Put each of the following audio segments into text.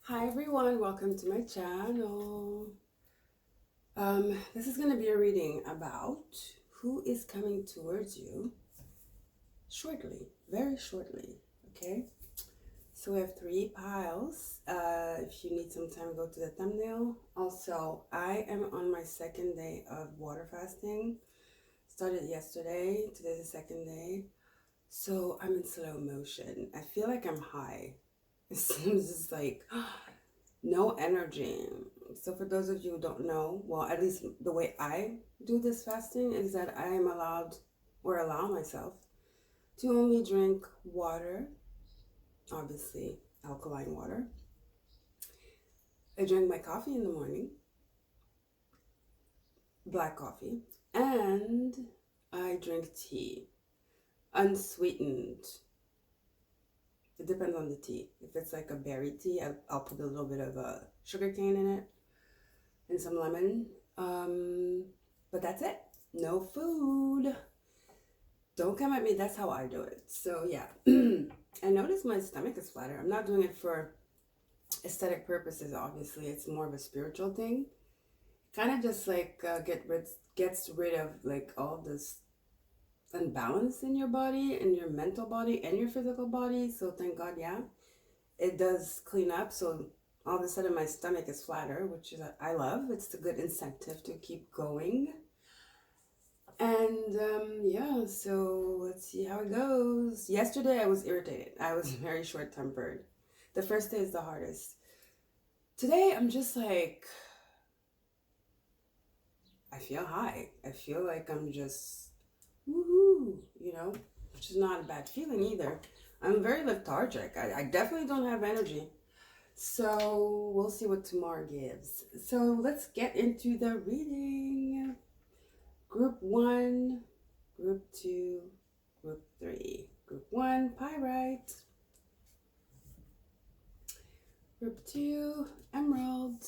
Hi everyone, welcome to my channel. This is going to be a reading about who is coming towards you shortly, very shortly, okay? So we have 3 piles. If you need some time, go to the thumbnail. Also, I am on my 2nd day of water fasting. Started yesterday, today's the 2nd day. So I'm in slow motion. I feel like I'm high. It seems just like no energy. So for those of you who don't know, well, at least the way I do this fasting is that I am allowed or allow myself to only drink water, obviously alkaline water. I drink my coffee in the morning, black coffee, and I drink tea, unsweetened. It depends on the tea. If it's like a berry tea, I'll put a little bit of sugar cane in it and some lemon. But that's it. No food. Don't come at me. That's how I do it. So yeah. I notice my stomach is flatter. I'm not doing it for aesthetic purposes, obviously. It's more of a spiritual thing. Kind of just like gets rid of like all this unbalance in your body, in your mental body and your physical body. So thank God, yeah. It does clean up. So all of a sudden my stomach is flatter, which is I love. It's a good incentive to keep going. And yeah, so let's see how it goes. Yesterday I was irritated. I was very short-tempered. The first day is the hardest. Today I'm just like, I feel high. I feel like I'm just woohoo, which is not a bad feeling either. I'm very lethargic. I definitely don't have energy. So we'll see what tomorrow gives. So let's get into the reading. Group 1, Group 2, Group 3. Group 1, Pyrite. Group 2, Emerald.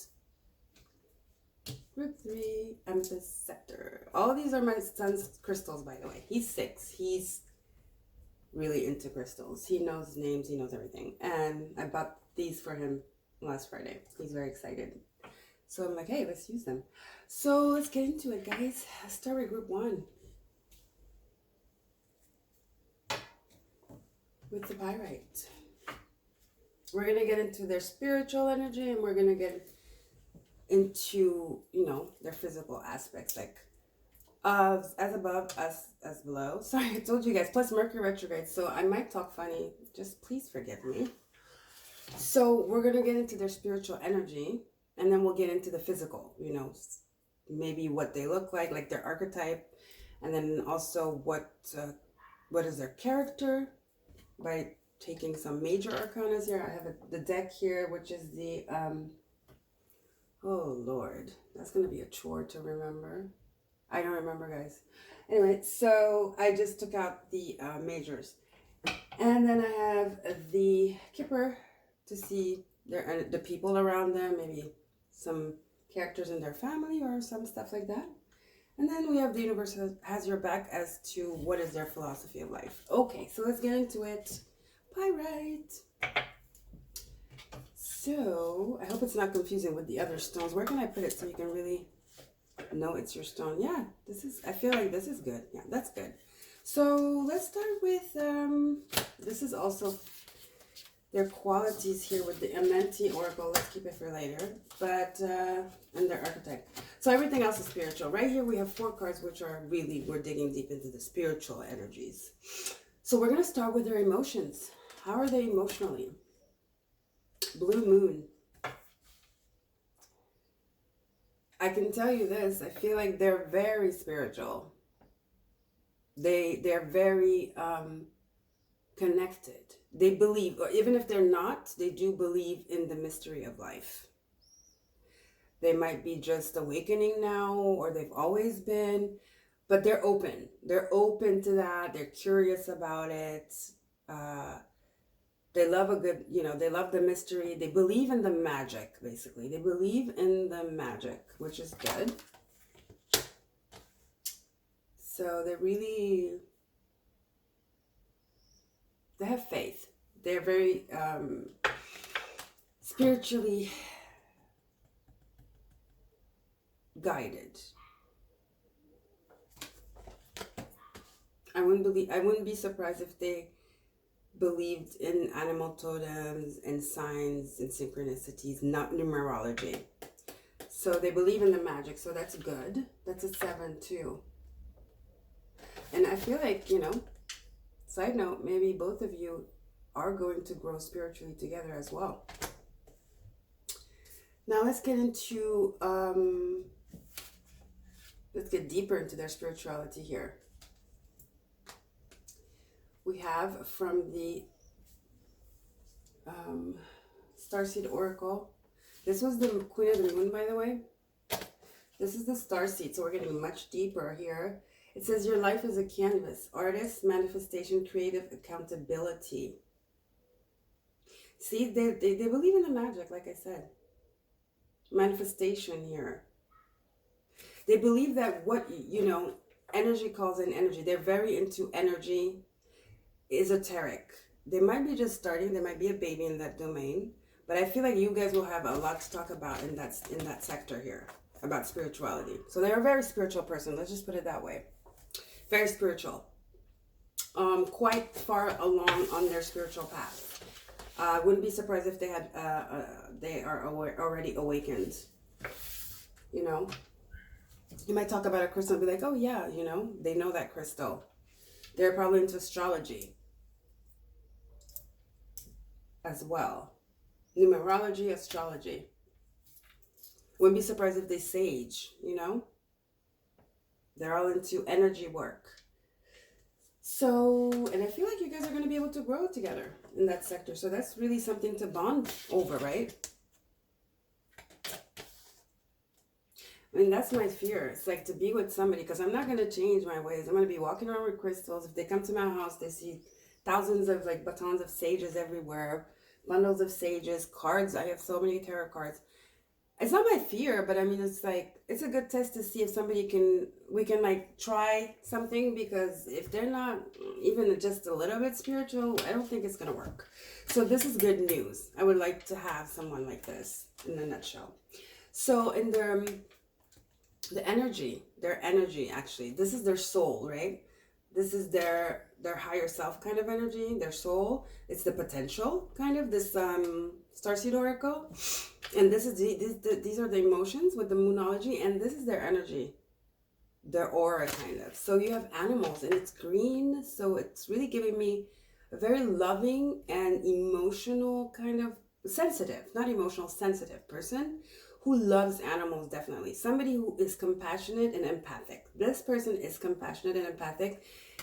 Group 3, Amethyst, Scepter. All of these are my son's crystals, by the way. He's 6. He's really into crystals. He knows names. He knows everything. And I bought these for him last Friday. He's very excited. So I'm like, hey, let's use them. So let's get into it, guys. Let's start with Group 1. With the Pyrite. We're going to get into their spiritual energy and we're going to get into, their physical aspects, like as above, as below. Sorry, I told you guys, plus Mercury retrograde, so I might talk funny. Just please forgive me. So we're going to get into their spiritual energy and then we'll get into the physical, maybe what they look like their archetype, and then also what is their character by taking some major arcanas here. I have the deck here, which is the oh Lord, that's gonna be a chore to remember. I don't remember, guys. Anyway, so I just took out the majors, and then I have the Kipper to see the people around them, maybe some characters in their family or some stuff like that. And then we have the universe has your back as to what is their philosophy of life. Okay, so let's get into it. Pyrite. So, I hope it's not confusing with the other stones. Where can I put it so you can really know it's your stone? Yeah, I feel like this is good. Yeah, that's good. So, let's start with, this is also their qualities here with the Amenti Oracle. Let's keep it for later. But, and their archetype. So everything else is spiritual. Right here we have 4 cards, which are really, we're digging deep into the spiritual energies. So we're going to start with their emotions. How are they emotionally? Blue Moon. I can tell you this. I feel like they're very spiritual. They're very connected. They believe, or even if they're not, they do believe in the mystery of life. They might be just awakening now, or they've always been, but they're open. They're open to that. They're curious about it. They love a good, they love the mystery. They believe in the magic, basically. They believe in the magic, which is good. So they have faith. They're very spiritually guided. I wouldn't be surprised if they believed in animal totems and signs and synchronicities, not numerology. So they believe in the magic, so that's good. That's a 7 too. And I feel like, you know, side note, maybe both of you are going to grow spiritually together as well. Now let's get into, let's get deeper into their spirituality here. We have from the Starseed Oracle. This was the Queen of the Moon, by the way. This is the Starseed, so we're getting much deeper here. It says your life is a canvas. Artist, manifestation, creative accountability. See, they believe in the magic, like I said. Manifestation here. They believe that what, you know, energy calls in energy. They're very into energy, esoteric. They might be just starting. There might be a baby in that domain. But I feel like you guys will have a lot to talk about in that sector here, about spirituality. So they're a very spiritual person. Let's just put it that way. Very spiritual. Quite far along on their spiritual path. Wouldn't be surprised if they are already awakened. You know, you might talk about a crystal and be like, oh yeah, you know, they know that crystal. They're probably into astrology as well. Numerology, astrology. Wouldn't be surprised if they sage, you know. They're all into energy work. So, and I feel like you guys are going to be able to grow together in that sector. So that's really something to bond over, right? I mean, that's my fear. It's like to be with somebody, because I'm not going to change my ways. I'm going to be walking around with crystals. If they come to my house, they see thousands of like batons of sages everywhere, bundles of sages, cards. I have so many tarot cards. It's not my fear, but I mean, it's like, it's a good test to see if we can like try something, because if they're not even just a little bit spiritual, I don't think it's going to work. So this is good news. I would like to have someone like this in a nutshell. So in their energy actually, this is their soul, right? This is their higher self kind of energy, their soul. It's the potential kind of, this Starseed Oracle. And this is these are the emotions with the Moonology, and this is their energy, their aura kind of. So you have animals, and it's green, so it's really giving me a very loving and emotional kind of sensitive, not emotional, sensitive person who loves animals, definitely. Somebody who is compassionate and empathic. This person is compassionate and empathic.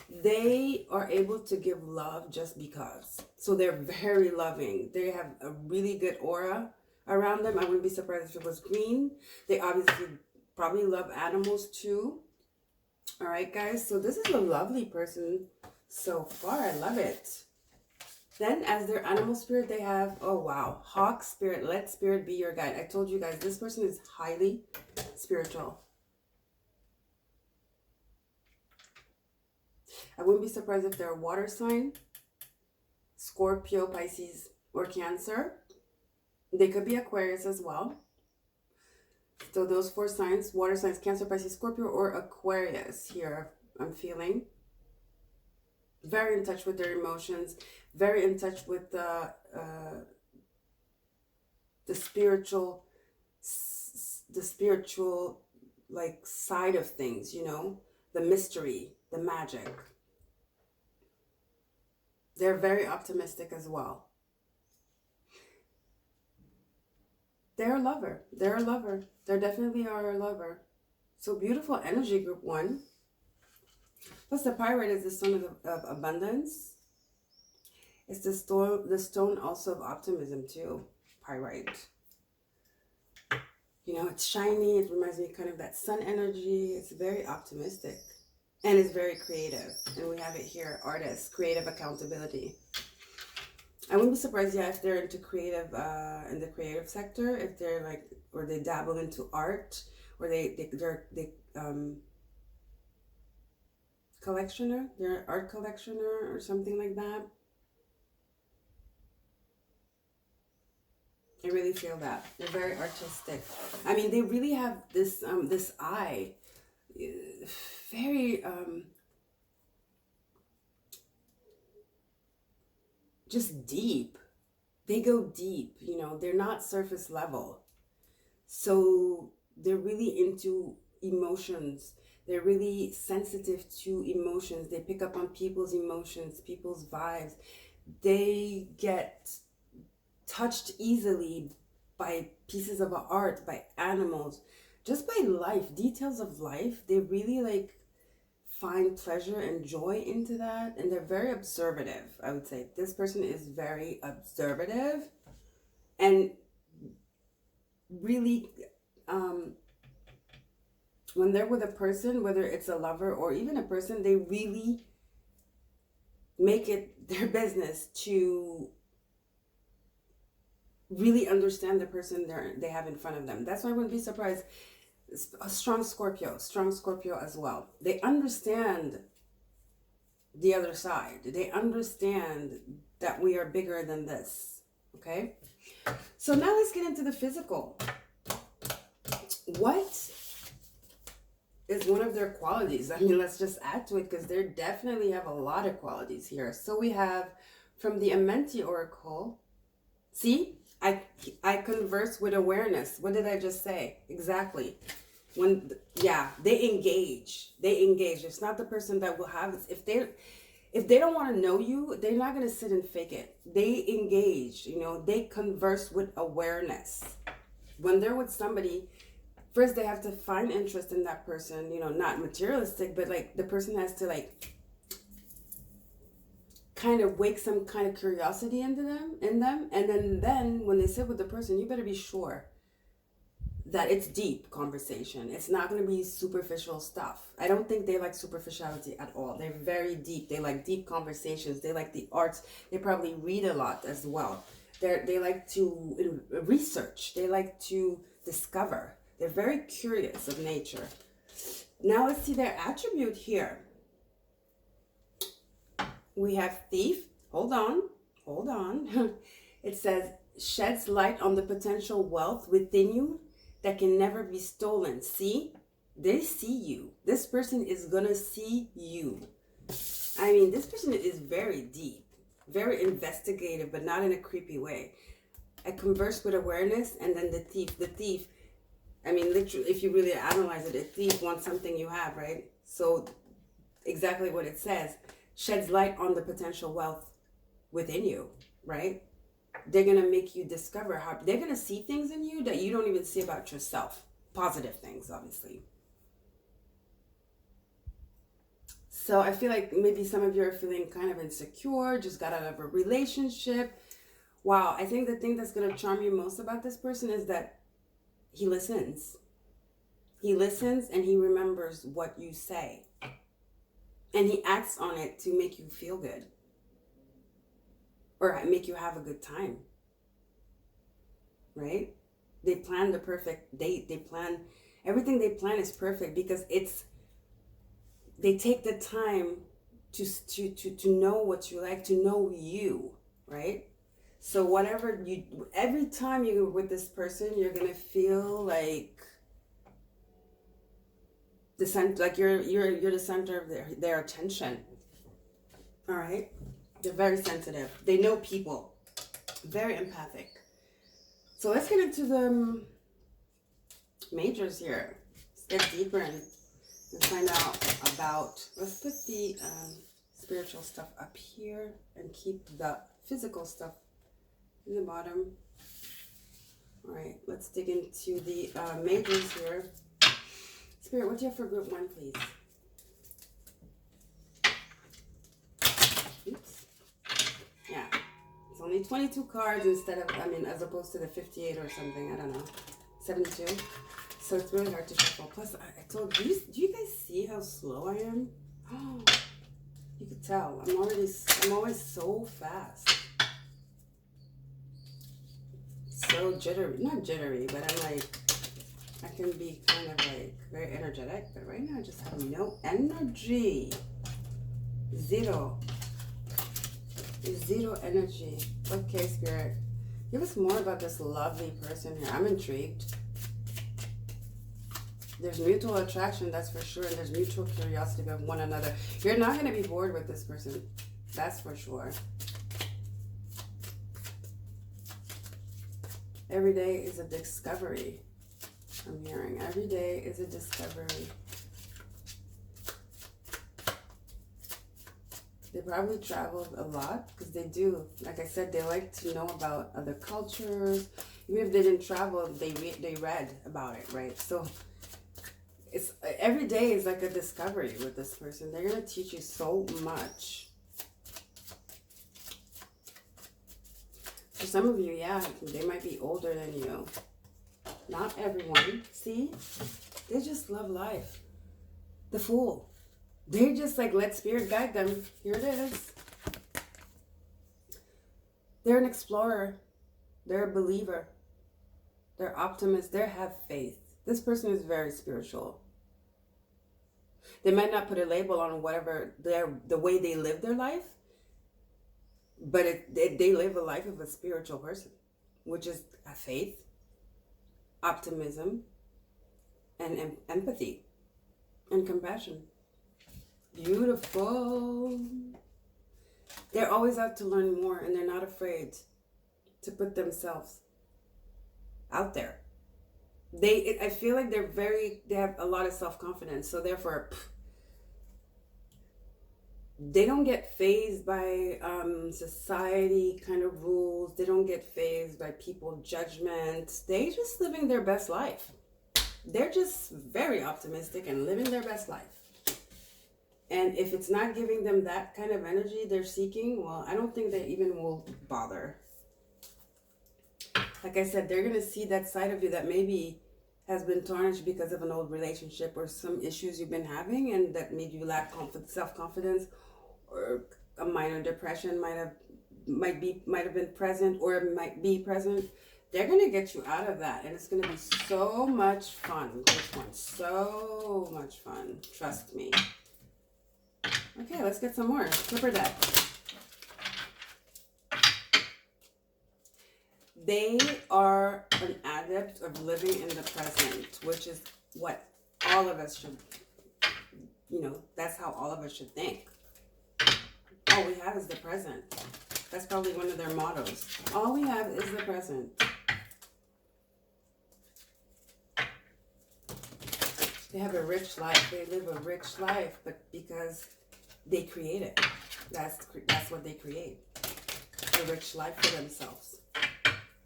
They are able to give love just because. So they're very loving. They have a really good aura around them. I wouldn't be surprised if it was green. They obviously probably love animals too. All right, guys. So this is a lovely person so far. I love it. Then as their animal spirit, they have, oh wow, hawk spirit. Let spirit be your guide. I told you guys, this person is highly spiritual. I wouldn't be surprised if they're a water sign, Scorpio, Pisces, or Cancer. They could be Aquarius as well. So those 4 signs, water signs, Cancer, Pisces, Scorpio, or Aquarius here, I'm feeling. Very in touch with their emotions, very in touch with the spiritual like side of things, you know, the mystery, the magic. They're very optimistic as well. They're a lover. They're a lover. They definitely are a lover. So beautiful energy, group 1. Plus the pyrite is the stone of abundance. It's the stone also of optimism too, pyrite. You know, it's shiny. It reminds me kind of that sun energy. It's very optimistic. And it's very creative. And we have it here, artist, creative accountability. I wouldn't be surprised, yeah, if they're into creative, in the creative sector, if they're like, or they dabble into art, or they're collectioner, they're an art collectioner or something like that. I really feel that. They're very artistic. I mean, they really have this this eye, very just deep. They go deep, you know, they're not surface level. So they're really into emotions. They're really sensitive to emotions. They pick up on people's emotions, people's vibes. They get touched easily by pieces of art, by animals, just by life, details of life. They really like find pleasure and joy into that, and they're very observative. I would say this person is very observative and really when they're with a person, whether it's a lover or even a person, they really make it their business to really understand the person they have in front of them. That's why I wouldn't be surprised. A strong Scorpio as well. They understand the other side. They understand that we are bigger than this. Okay? So now let's get into the physical. What is one of their qualities? I mean, let's just add to it because they definitely have a lot of qualities here. So we have from the AMETHYST Oracle. See? I converse with awareness. What did I just say? Exactly. When, yeah, they engage. It's not the person that will have this. If they don't want to know you, they're not going to sit and fake it. They engage, you know, they converse with awareness. When they're with somebody, first they have to find interest in that person, you know, not materialistic, but like the person has to like kind of wake some kind of curiosity in them. And then when they sit with the person, you better be sure that it's deep conversation. It's not going to be superficial stuff. I don't think they like superficiality at all. They're very deep. They like deep conversations. They like the arts. They probably read a lot as well. They like to research. They like to discover. They're very curious of nature. Now let's see their attribute here. We have thief. Hold on. It says, sheds light on the potential wealth within you that can never be stolen. See? They see you. This person is gonna see you. I mean, this person is very deep, very investigative, but not in a creepy way. I converse with awareness, and then the thief, I mean, literally, if you really analyze it, a thief wants something you have, right? So exactly what it says, sheds light on the potential wealth within you, right? They're going to make you discover how, they're going to see things in you that you don't even see about yourself. Positive things, obviously. So I feel like maybe some of you are feeling kind of insecure, just got out of a relationship. Wow, I think the thing that's going to charm you most about this person is that he listens. He listens and he remembers what you say. And he acts on it to make you feel good. Or make you have a good time. Right? They plan the perfect date. They plan, everything they plan is perfect because they take the time to know what you like, to know you, right? So whatever every time you're with this person, you're going to feel like the center, like you're the center of their attention. All right? They're very sensitive. They know people. Very empathic. So let's get into the majors here. Let's get deeper and find out about, let's put the spiritual stuff up here and keep the physical stuff in the bottom. All right, let's dig into the majors here. Spirit, what do you have for group 1, please? Oops. Yeah, it's only 22 cards instead of, I mean, as opposed to the 58 or something, I don't know, 72. So it's really hard to shuffle. Plus, I told you, do you guys see how slow I am? Oh, you could tell. I'm always so fast. So jittery. Not jittery, but I'm like, I can be kind of like very energetic. But right now I just have no energy. Zero energy. Okay, Spirit. Give us more about this lovely person here. I'm intrigued. There's mutual attraction, that's for sure, and there's mutual curiosity of one another. You're not going to be bored with this person. That's for sure. Every day is a discovery. I'm hearing every day is a discovery. They probably traveled a lot because they do. Like I said, they like to know about other cultures. Even if they didn't travel, they read about it, right? So it's every day is like a discovery with this person. They're gonna teach you so much. For some of you, yeah, they might be older than you. Not everyone. See? They just love life. The Fool. They just like let spirit guide them. Here it is. They're an explorer. They're a believer. They're optimists. They have faith. This person is very spiritual. They might not put a label on whatever the way they live their life, but they live a life of a spiritual person, which is a faith, optimism, and empathy, and compassion. Beautiful. They're always out to learn more, and they're not afraid to put themselves out there. I feel like they have a lot of self-confidence, so therefore they don't get fazed by society kind of rules. They don't get fazed by people's judgments. They just living their best life. They're just very optimistic and living their best life. And if it's not giving them that kind of energy they're seeking, well, I don't think they even will bother. Like I said, they're going to see that side of you that maybe has been tarnished because of an old relationship or some issues you've been having and that made you lack self-confidence, or a minor depression might have been present, or it might be present. They're going to get you out of that, and it's going to be so much fun. This one, so much fun. Trust me. Okay, let's get some more. Clipper deck. They are an adept of living in the present, which is what all of us should, that's how all of us should think. All we have is the present. That's probably one of their mottos. All we have is the present. They have a rich life. They live a rich life, but because they create it. That's what they create. A rich life for themselves.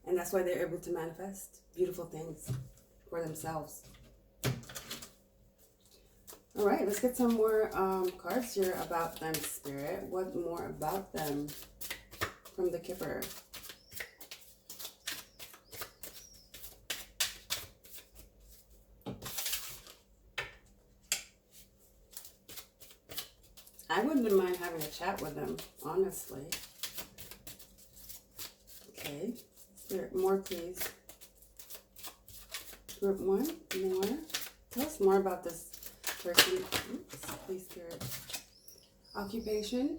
And that's why they're able to manifest beautiful things for themselves. All right, let's get some more cards here about them, Spirit. What more about them from the Kipper? I wouldn't mind having a chat with them, honestly. Okay. Spirit, more please. Group one, more. Tell us more about this person. Oops, please, Spirit. Occupation.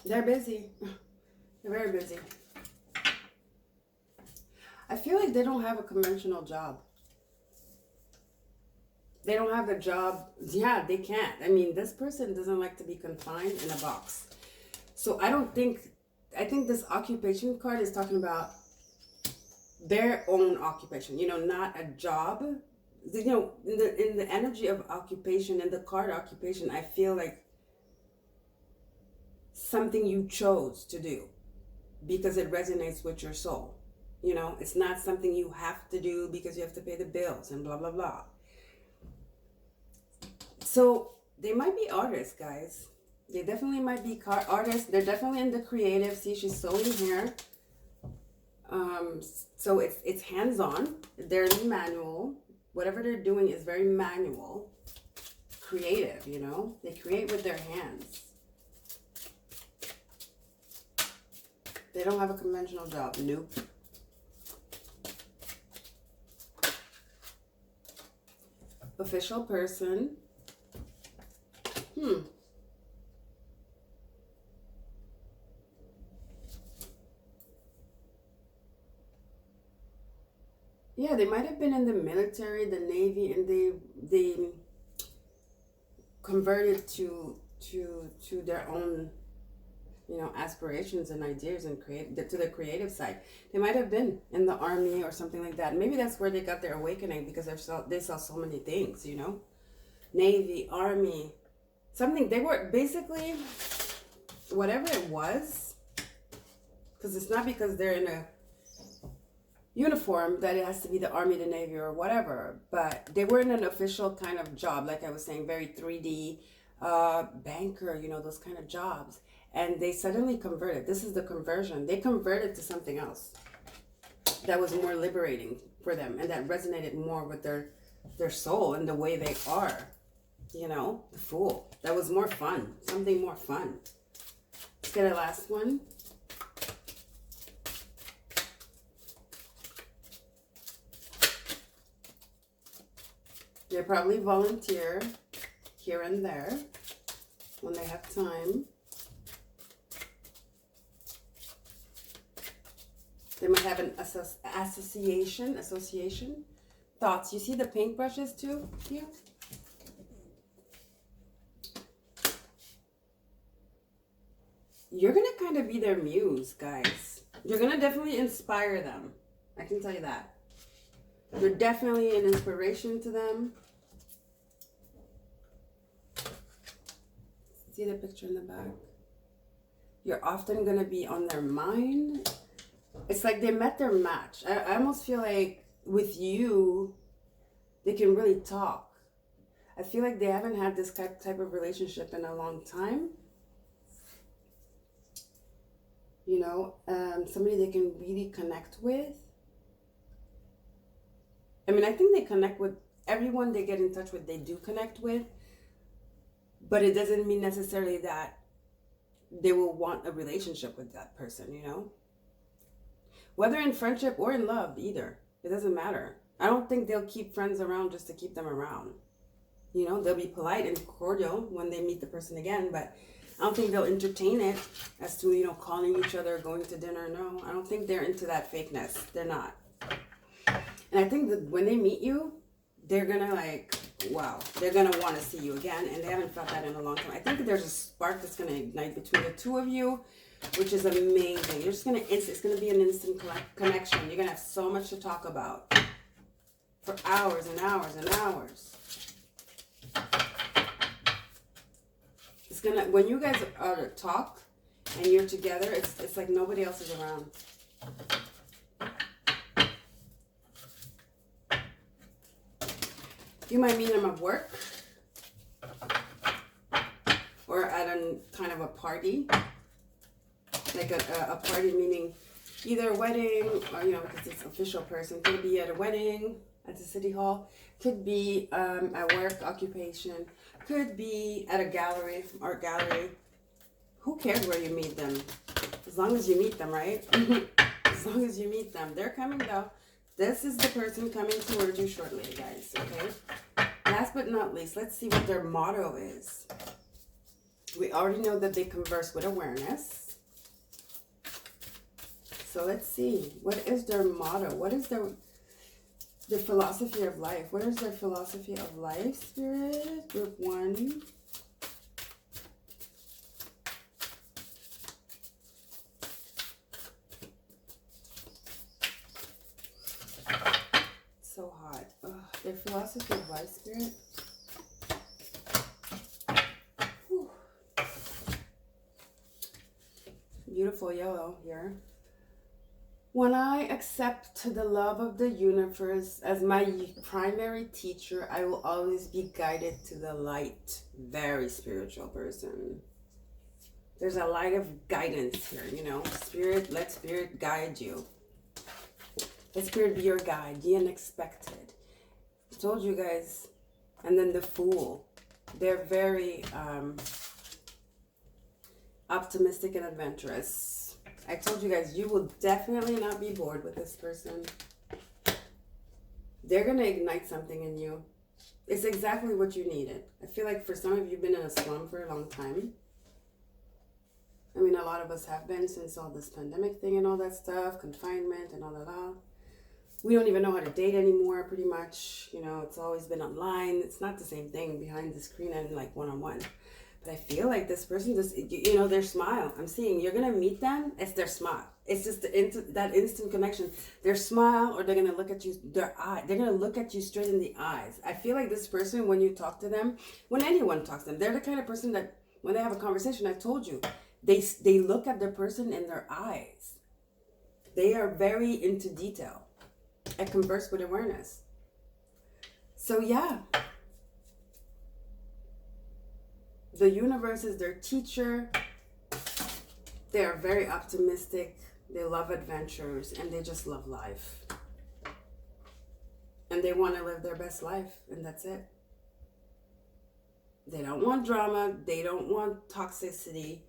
They're busy. They're very busy. I feel like they don't have a conventional job. They don't have a job. Yeah, they can't. I mean, this person doesn't like to be confined in a box. So I think this occupation card is talking about their own occupation, not a job. In the energy of occupation, in the card occupation, I feel like something you chose to do because it resonates with your soul. It's not something you have to do because you have to pay the bills and blah, blah, blah. So they might be artists, guys. They definitely might be artists. They're definitely in the creative. See, she's sewing here. So it's hands-on. They're manual. Whatever they're doing is very manual. Creative, They create with their hands. They don't have a conventional job. Nope. Official person. Yeah, they might have been in the military, the Navy, and they converted to their own, aspirations and ideas and to the creative side. They might have been in the army or something like that. Maybe that's where they got their awakening, because they saw so many things, Navy, army, something. They were basically whatever it was, because it's not because they're in a uniform that it has to be the army, the navy, or whatever, but they were in an official kind of job, like I was saying, very 3D, banker, those kind of jobs. And they suddenly converted. This is the conversion. They converted to something else that was more liberating for them, and that resonated more with their soul and the way they are. The Fool. That was more fun. Something more fun. Let's get a last one. They probably volunteer here and there when they have time. They might have an association. Thoughts. You see the paintbrushes too here? You're going to kind of be their muse, guys. You're going to definitely inspire them. I can tell you that. You're definitely an inspiration to them. See the picture in the back? You're often going to be on their mind. It's like they met their match. I almost feel like with you, they can really talk. I feel like they haven't had this type of relationship in a long time. Somebody they can really connect with. I mean, I think they connect with everyone they get in touch with, they do connect with. But it doesn't mean necessarily that they will want a relationship with that person, Whether in friendship or in love, either. It doesn't matter. I don't think they'll keep friends around just to keep them around. They'll be polite and cordial when they meet the person again, but I don't think they'll entertain it as to, calling each other, going to dinner. No, I don't think they're into that fakeness. They're not. And I think that when they meet you, they're going to wow, they're going to want to see you again. And they haven't felt that in a long time. I think there's a spark that's going to ignite between the two of you, which is amazing. You're just going to, it's going to be an instant connection. You're going to have so much to talk about for hours and hours and hours. It's going to, when you guys are talk and you're together, it's like nobody else is around. You might meet them at work or at a kind of a party, like a party meaning either a wedding or, because it's an official person. Could be at a wedding at the city hall, could be at work, occupation, could be at a gallery, art gallery. Who cares where you meet them? As long as you meet them, right? As long as you meet them. They're coming though. This is the person coming towards you shortly, guys, okay? Last but not least, let's see what their motto is. We already know that they converse with awareness. So let's see. What is their motto? What is their philosophy of life? What is their philosophy of life, Spirit? Group 1. So hot. Ugh, their philosophy of life, Spirit. Whew. Beautiful yellow here. When I accept the love of the universe as my primary teacher, I will always be guided to the light. Very spiritual person. There's a light of guidance here, Spirit, let Spirit guide you. Let Spirit be your guide, the unexpected. I told you guys. And then the Fool. They're very optimistic and adventurous. I told you guys, you will definitely not be bored with this person. They're going to ignite something in you. It's exactly what you needed. I feel like for some of you, you've been in a slum for a long time. I mean, a lot of us have been since all this pandemic thing and all that stuff, confinement and all that. we don't even know how to date anymore, pretty much. You know, it's always been online. It's not the same thing behind the screen and like one-on-one. But I feel like this person just, you know, their smile. I'm seeing you're going to meet them. It's their smile. It's just that instant connection. Their smile, or they're going to look at you, their eye. They're going to look at you straight in the eyes. I feel like this person, when you talk to them, when anyone talks to them, they're the kind of person that when they have a conversation, I told you, they look at the person in their eyes. They are very into detail. I converse with awareness. So yeah. The universe is their teacher. They are very optimistic. They love adventures and they just love life. And they want to live their best life, and that's it. They don't want drama. They don't want toxicity.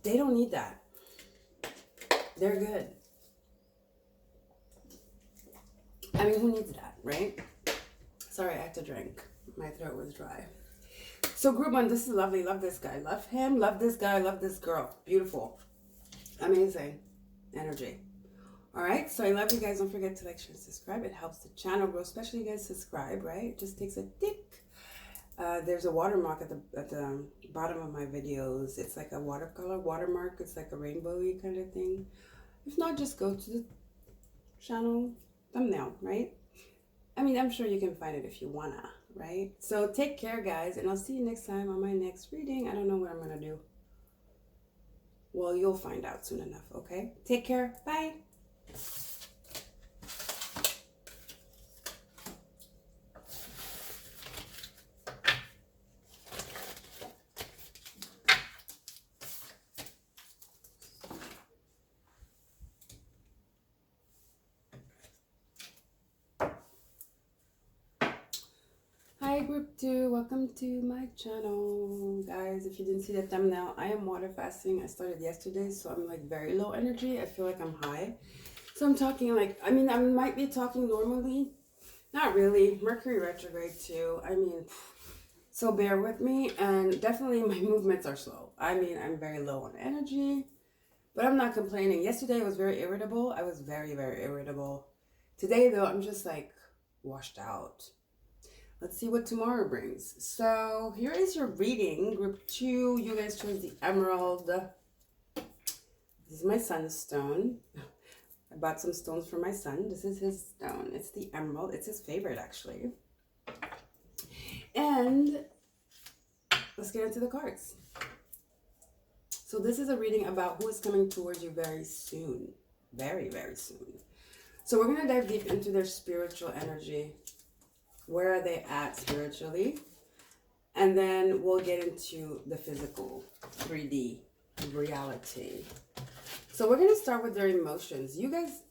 They don't need that. They're good. I mean, who needs that, right? Sorry, I had to drink. My throat was dry. So group one, this is lovely. Love this guy. Love him. Love this guy. Love this girl. Beautiful. Amazing energy. All right. So I love you guys. Don't forget to like, share, and subscribe. It helps the channel grow, especially you guys subscribe, right? It just takes a tick. There's a watermark at the bottom of my videos. It's like a watercolor watermark. It's like a rainbowy kind of thing. If not, just go to the channel thumbnail, right? I mean, I'm sure you can find it if you wanna, right? So take care, guys, and I'll see you next time on my next reading. I don't know what I'm gonna do. Well, you'll find out soon enough, okay? Take care. Bye. Hi group 2, welcome to my channel. Guys, if you didn't see the thumbnail, I am water fasting. I started yesterday, so I'm like very low energy. I feel like I'm high. So I'm talking like, I mean, I might be talking normally. Not really. Mercury retrograde too. I mean, so bear with me. And definitely my movements are slow. I mean, I'm very low on energy, but I'm not complaining. Yesterday I was very irritable. I was very, very irritable. Today though, I'm just like washed out. Let's see what tomorrow brings. So here is your reading. Group 2, you guys chose the emerald. This is my sunstone. I bought some stones for my son. This is his stone. It's the emerald. It's his favorite, actually. And let's get into the cards. So this is a reading about who is coming towards you very soon. Very, very soon. So we're going to dive deep into their spiritual energy. Where are they at spiritually? And then we'll get into the physical 3D reality. So we're going to start with their emotions. You guys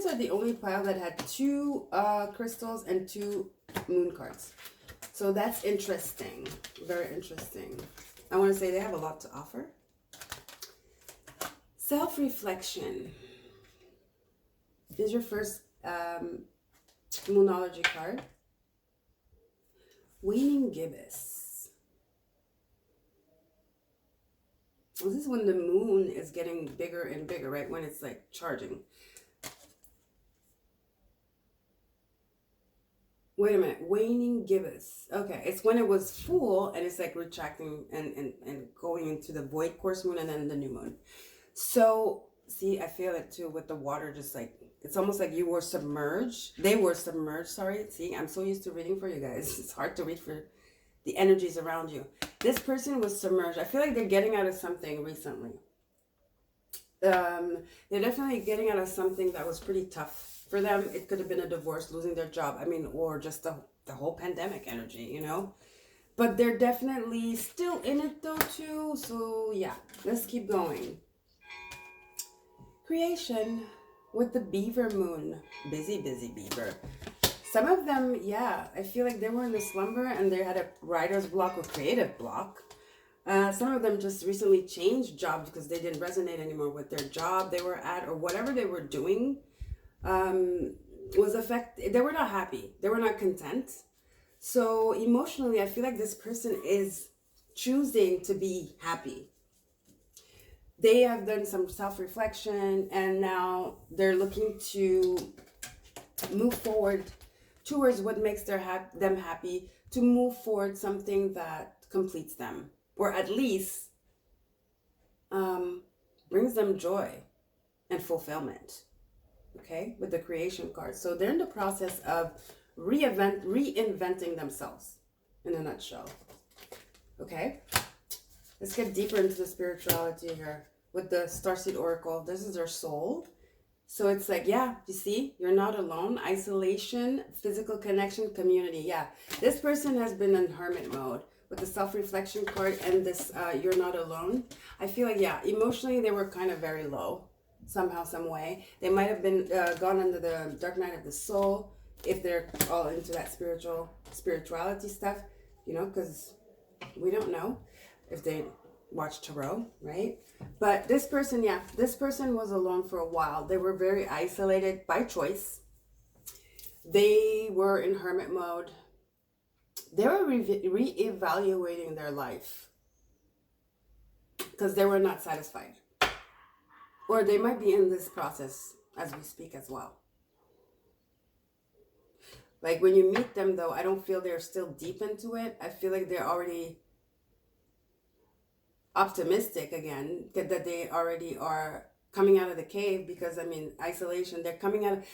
are the only pile that had 2 crystals and 2 moon cards. So that's interesting. Very interesting. I want to say they have a lot to offer. Self-reflection is your first moonology card. Waning gibbous. Well, this is when the moon is getting bigger and bigger, right? When it's like charging. Wait a minute. Waning gibbous. Okay. It's when it was full and it's like retracting and going into the void course moon and then the new moon. So, see, I feel it too with the water just like, it's almost like you were submerged. They were submerged, sorry. See, I'm so used to reading for you guys. It's hard to read for the energies around you. This person was submerged. I feel like they're getting out of something recently. They're definitely getting out of something that was pretty tough for them. It could have been a divorce, losing their job. I mean, or just the whole pandemic energy, you know. But they're definitely still in it though too. So yeah, let's keep going. Creation. With the beaver moon, busy beaver. Some of them, yeah, I feel like they were in the slumber and they had a writer's block or creative block. Some of them just recently changed jobs because they didn't resonate anymore with their job they were at, or whatever they were doing was affected. They were not happy. They were not content. So emotionally, I feel like this person is choosing to be happy. They have done some self-reflection and now they're looking to move forward towards what makes them happy, to move forward something that completes them, or at least brings them joy and fulfillment. Okay, with the creation card. So they're in the process of reinventing themselves, in a nutshell. Okay, let's get deeper into the spirituality here with the Starseed Oracle. This is their soul. So it's like, yeah, you see, you're not alone. Isolation, physical connection, community. Yeah, this person has been in hermit mode with the self-reflection card and this you're not alone. I feel like, yeah, emotionally they were kind of very low somehow, some way. They might have been gone under the dark night of the soul if they're all into that spirituality stuff, you know, because we don't know if they watch tarot, right? But this person, yeah, this person was alone for a while. They were very isolated by choice. They were in hermit mode. They were re-evaluating their life because they were not satisfied. Or they might be in this process as we speak as well. Like when you meet them though, I don't feel they're still deep into it. I feel like they're already optimistic again, that they already are coming out of the cave, because I mean, isolation, they're coming out of,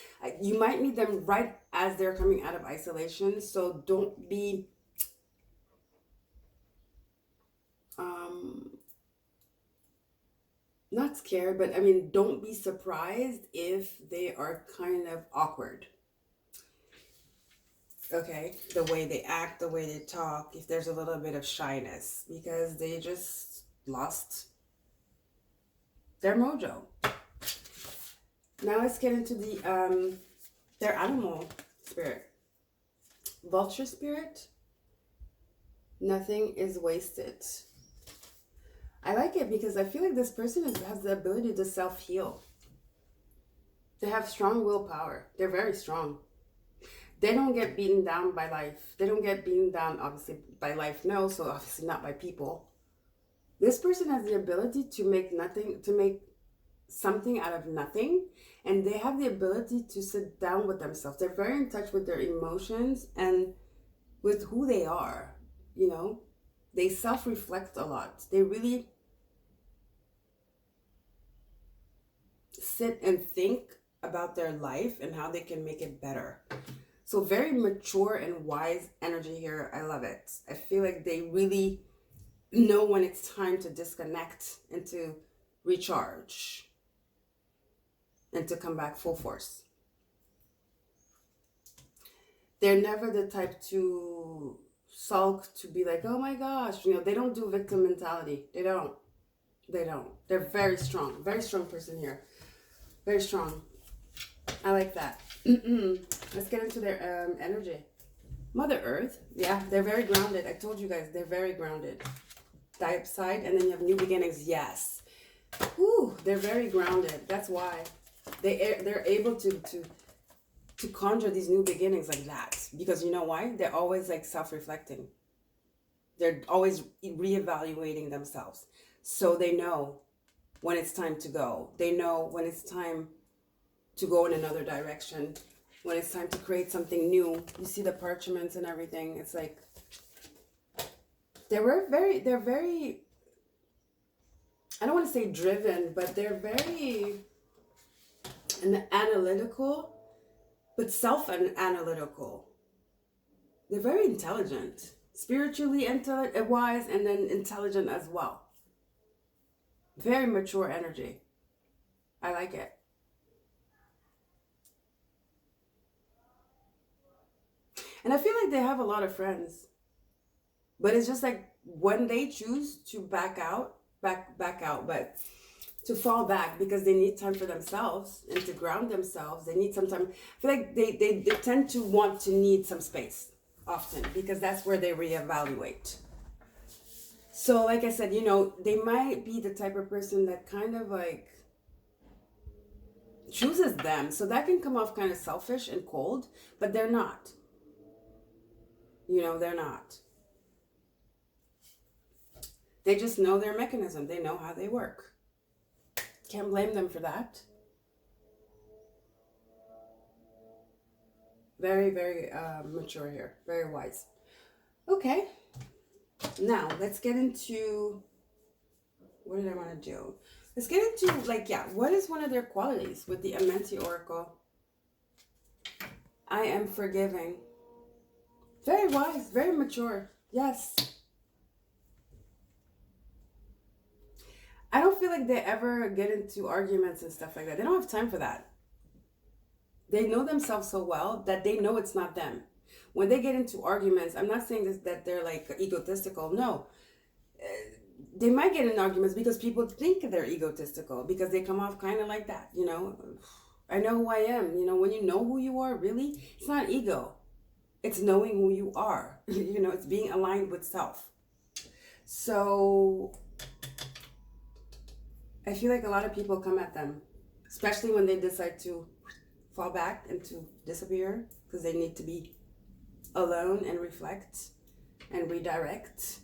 you might meet them right as they're coming out of isolation. So don't be not scared, but I mean, don't be surprised if they are kind of awkward. Okay, the way they act, the way they talk, if there's a little bit of shyness, because they just lost their mojo. Now let's get into the their animal spirit. Vulture spirit. Nothing is wasted. I like it because I feel like this person has the ability to self-heal. They have strong willpower. They're very strong. They don't get beaten down by life. They don't get beaten down, obviously, by life, no, so obviously not by people. This person has the ability to make something out of nothing, and they have the ability to sit down with themselves. They're very in touch with their emotions and with who they are, you know. They self-reflect a lot. They really sit and think about their life and how they can make it better. So very mature and wise energy here. I love it. I feel like they really know when it's time to disconnect and to recharge and to come back full force. They're never the type to sulk, to be like, oh my gosh, you know, they don't do victim mentality. They don't. They're very strong person here. Very strong. I like that. Let's get into their energy. Mother Earth. Yeah, they're very grounded. I told you guys, they're very grounded. Diopside, and then you have new beginnings. Yes. Whew, they're very grounded. That's why they're able to conjure these new beginnings like that. Because you know why? They're always like self-reflecting. They're always reevaluating themselves. So they know when it's time to go. They know when it's time to go in another direction, when it's time to create something new. You see the parchments and everything. It's like they're very, I don't want to say driven, but they're very analytical, but self-analytical. They're very intelligent, spiritually wise, and then intelligent as well. Very mature energy. I like it. And I feel like they have a lot of friends. But it's just like when they choose to back out, but to fall back because they need time for themselves and to ground themselves. They need some time. I feel like they tend to want to need some space often because that's where they reevaluate. So like I said, you know, they might be the type of person that kind of like chooses them. So that can come off kind of selfish and cold, but they're not. You know, they're not. They just know their mechanism. They know how they work. Can't blame them for that. Very, very mature here. Very wise. Okay. Now, let's get into... What did I want to do? Let's get into, like, yeah, what is one of their qualities with the Amenti Oracle? I am forgiving. Very wise, very mature. Yes. I don't feel like they ever get into arguments and stuff like that. They don't have time for that. They know themselves so well that they know it's not them. When they get into arguments, I'm not saying this, that they're like egotistical. No. They might get in arguments because people think they're egotistical because they come off kind of like that, you know. I know who I am. You know, when you know who you are, really, it's not ego. It's knowing who you are. You know, it's being aligned with self. So I feel like a lot of people come at them, especially when they decide to fall back and to disappear because they need to be alone and reflect and redirect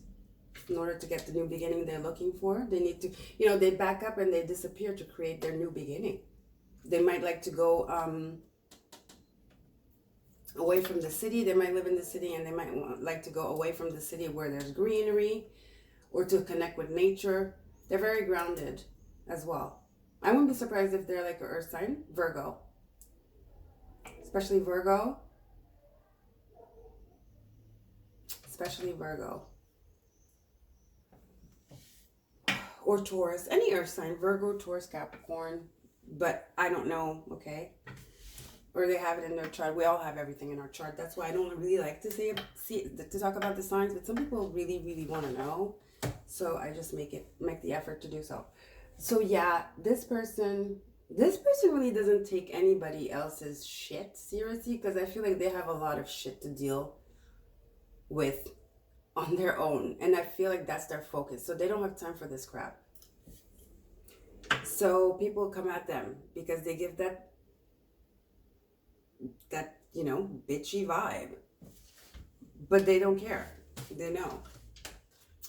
in order to get the new beginning they're looking for. They need to, you know, they back up and they disappear to create their new beginning. They might like to go away from the city. They might live in the city and they might like to go away from the city where there's greenery or to connect with nature. They're very grounded as well. I wouldn't be surprised if they're like an earth sign, Virgo. Especially Virgo. Especially Virgo. Or Taurus. Any earth sign. Virgo, Taurus, Capricorn. But I don't know, okay? Or they have it in their chart. We all have everything in our chart. That's why I don't really like to to talk about the signs. But some people really, really want to know. So I just make the effort to do so. So yeah, this person really doesn't take anybody else's shit seriously because I feel like they have a lot of shit to deal with on their own. And I feel like that's their focus. So they don't have time for this crap. So people come at them because they give that, you know, bitchy vibe. But they don't care. They know.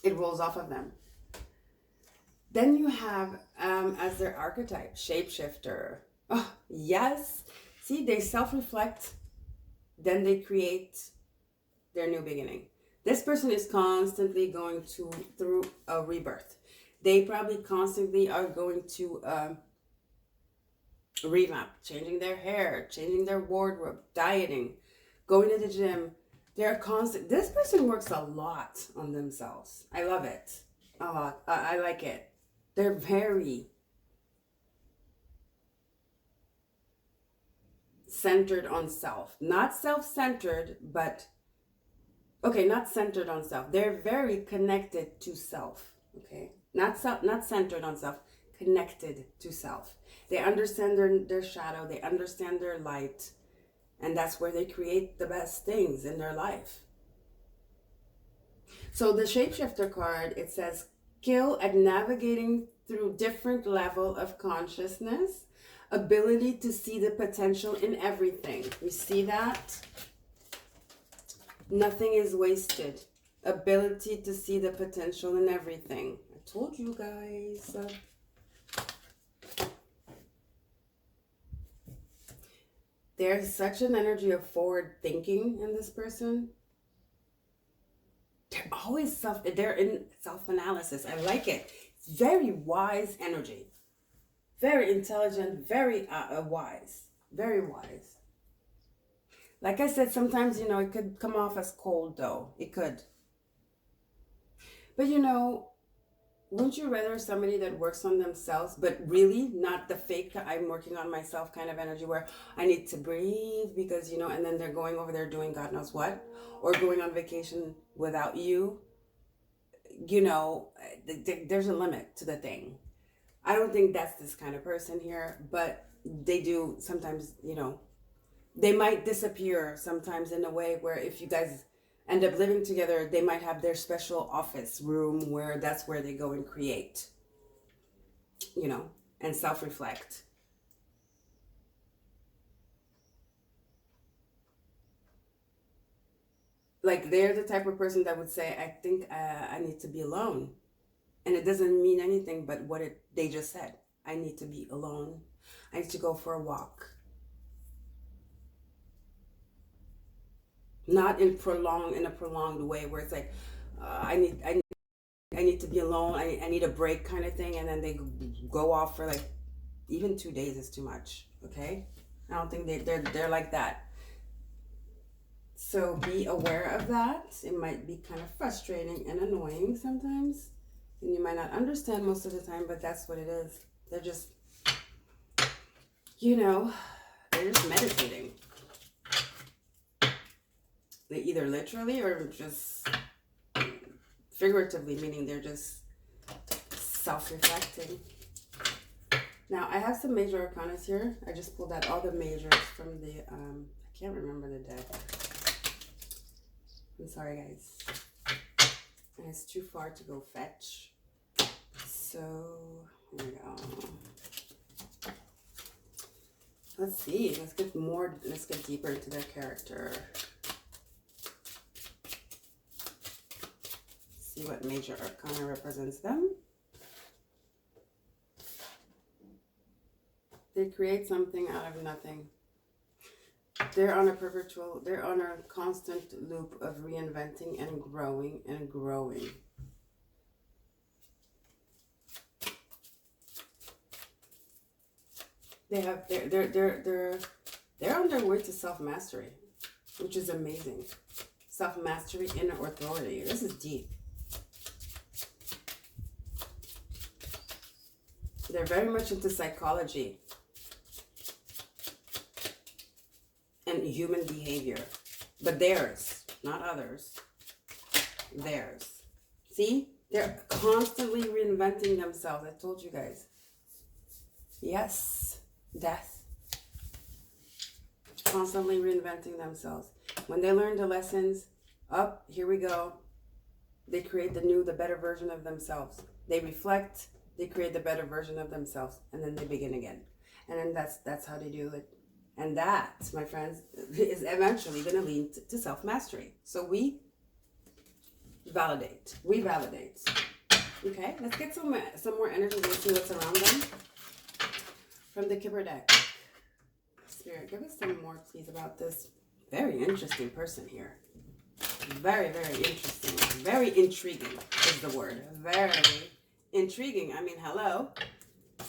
It rolls off of them. Then you have, as their archetype, shapeshifter. Oh, yes. See, they self-reflect. Then they create their new beginning. This person is constantly going through a rebirth. They probably constantly are going to revamp, changing their hair, changing their wardrobe, dieting, going to the gym. They're constant. This person works a lot on themselves. I love it. A lot. I like it. They're very centered on self. Not self-centered, but okay, not centered on self. They're very connected to self. Okay, not centered on self, connected to self. They understand their shadow. They understand their light, and that's where they create the best things in their life. So the shapeshifter card, it says skill at navigating through different level of consciousness, ability to see the potential in everything. You see that? Nothing is wasted. Ability to see the potential in everything. I told you guys. There's such an energy of forward thinking in this person. They're always they're in self-analysis. I like it. It's very wise energy. Very intelligent, very wise. Very wise. Like I said, sometimes, you know, it could come off as cold though. It could. But you know, wouldn't you rather somebody that works on themselves, but really not the fake, I'm working on myself kind of energy where I need to breathe because, you know, and then they're going over there doing God knows what, or going on vacation without you. You know, there's a limit to the thing. I don't think that's this kind of person here, but they do sometimes, you know, they might disappear sometimes in a way where if you guys end up living together, they might have their special office room where that's where they go and create, you know, and self-reflect. Like they're the type of person that would say, I think I need to be alone. And it doesn't mean anything but what they just said. I need to be alone. I need to go for a walk. not in a prolonged way where it's like, I need to be alone. I need a break kind of thing. And then they go off for like, even 2 days is too much. Okay. I don't think they're like that. So be aware of that. It might be kind of frustrating and annoying sometimes. And you might not understand most of the time, but that's what it is. They're just, they're just meditating. They either literally or just figuratively, meaning they're just self-reflecting. Now, I have some major arcanas here. I just pulled out all the majors from the, I can't remember the deck. I'm sorry, guys. And it's too far to go fetch. So, here we go. Let's see. Let's get deeper into their character. See what major arcana represents them. They create something out of nothing. They're on a constant loop of reinventing and growing and growing. They're on their way to self-mastery, which is amazing. Self-mastery, inner authority. This is deep. They're very much into psychology and human behavior, but theirs, not others. Theirs. See? They're constantly reinventing themselves. I told you guys. Yes. Death. Constantly reinventing themselves. When they learn the lessons, here we go. They create the better version of themselves. They reflect, they create the better version of themselves, and then they begin again. And then that's how they do it. And that, my friends, is eventually going to lead to self-mastery. So we validate. Okay, let's get some more energy. Let's see what's around them. From the Kipper deck. Spirit, give us some more, please, about this very interesting person here. Very, very interesting. Very intriguing is the word. Very intriguing. I mean, hello.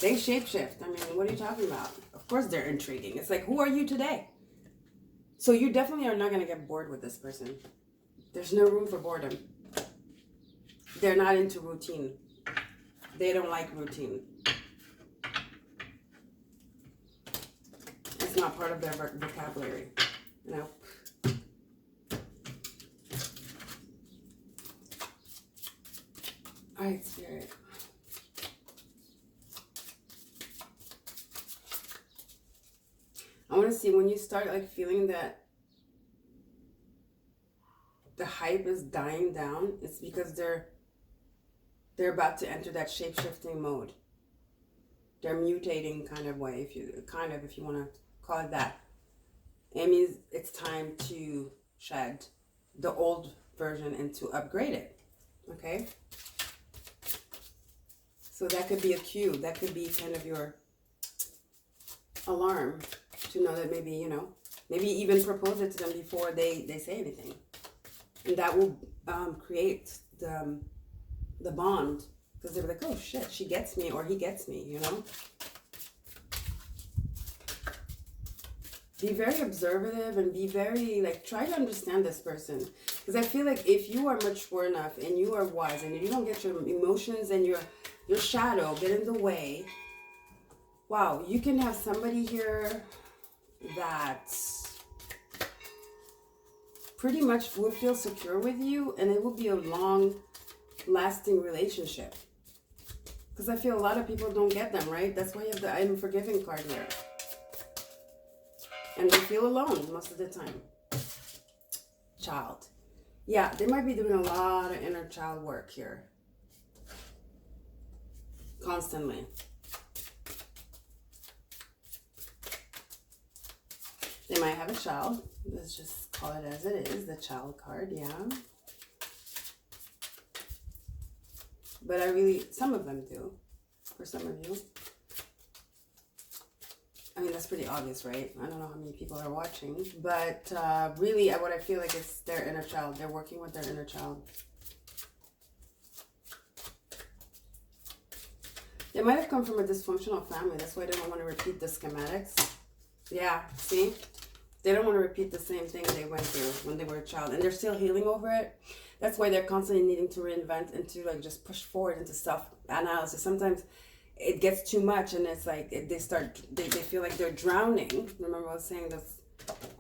They shapeshift. I mean, what are you talking about? Of course they're intriguing. It's like, who are you today? So you definitely are not going to get bored with this person. There's no room for boredom. They're not into routine. They don't like routine. It's not part of their vocabulary, you know. All right, Spirit. I want to see when you start like feeling that the hype is dying down. It's because they're about to enter that shape-shifting mode. They're mutating kind of way, if you want to call it that. It means it's time to shed the old version and to upgrade it. Okay? So that could be a cue. That could be kind of your alarm to know that maybe, maybe even propose it to them before they say anything. And that will create the bond. Because they're like, oh shit, she gets me or he gets me, Be very observative and be very, try to understand this person. Because I feel like if you are mature enough and you are wise and you don't get your emotions and your shadow get in the way, wow, you can have somebody here that pretty much will feel secure with you, and it will be a long-lasting relationship. Because I feel a lot of people don't get them, right? That's why you have the I'm forgiving card here. And they feel alone most of the time. Child. Yeah, they might be doing a lot of inner child work here. Constantly. They might have a child. Let's just call it as it is. The child card, yeah. But some of them do. For some of you. I mean, that's pretty obvious, right? I don't know how many people are watching, but really what I feel like is their inner child. They're working with their inner child. They might have come from a dysfunctional family. That's why they don't want to repeat the schematics. Yeah, see? They don't want to repeat the same thing they went through when they were a child. And they're still healing over it. That's why they're constantly needing to reinvent and to like just push forward into self-analysis. Sometimes it gets too much and it's like they feel like they're drowning. Remember I was saying this?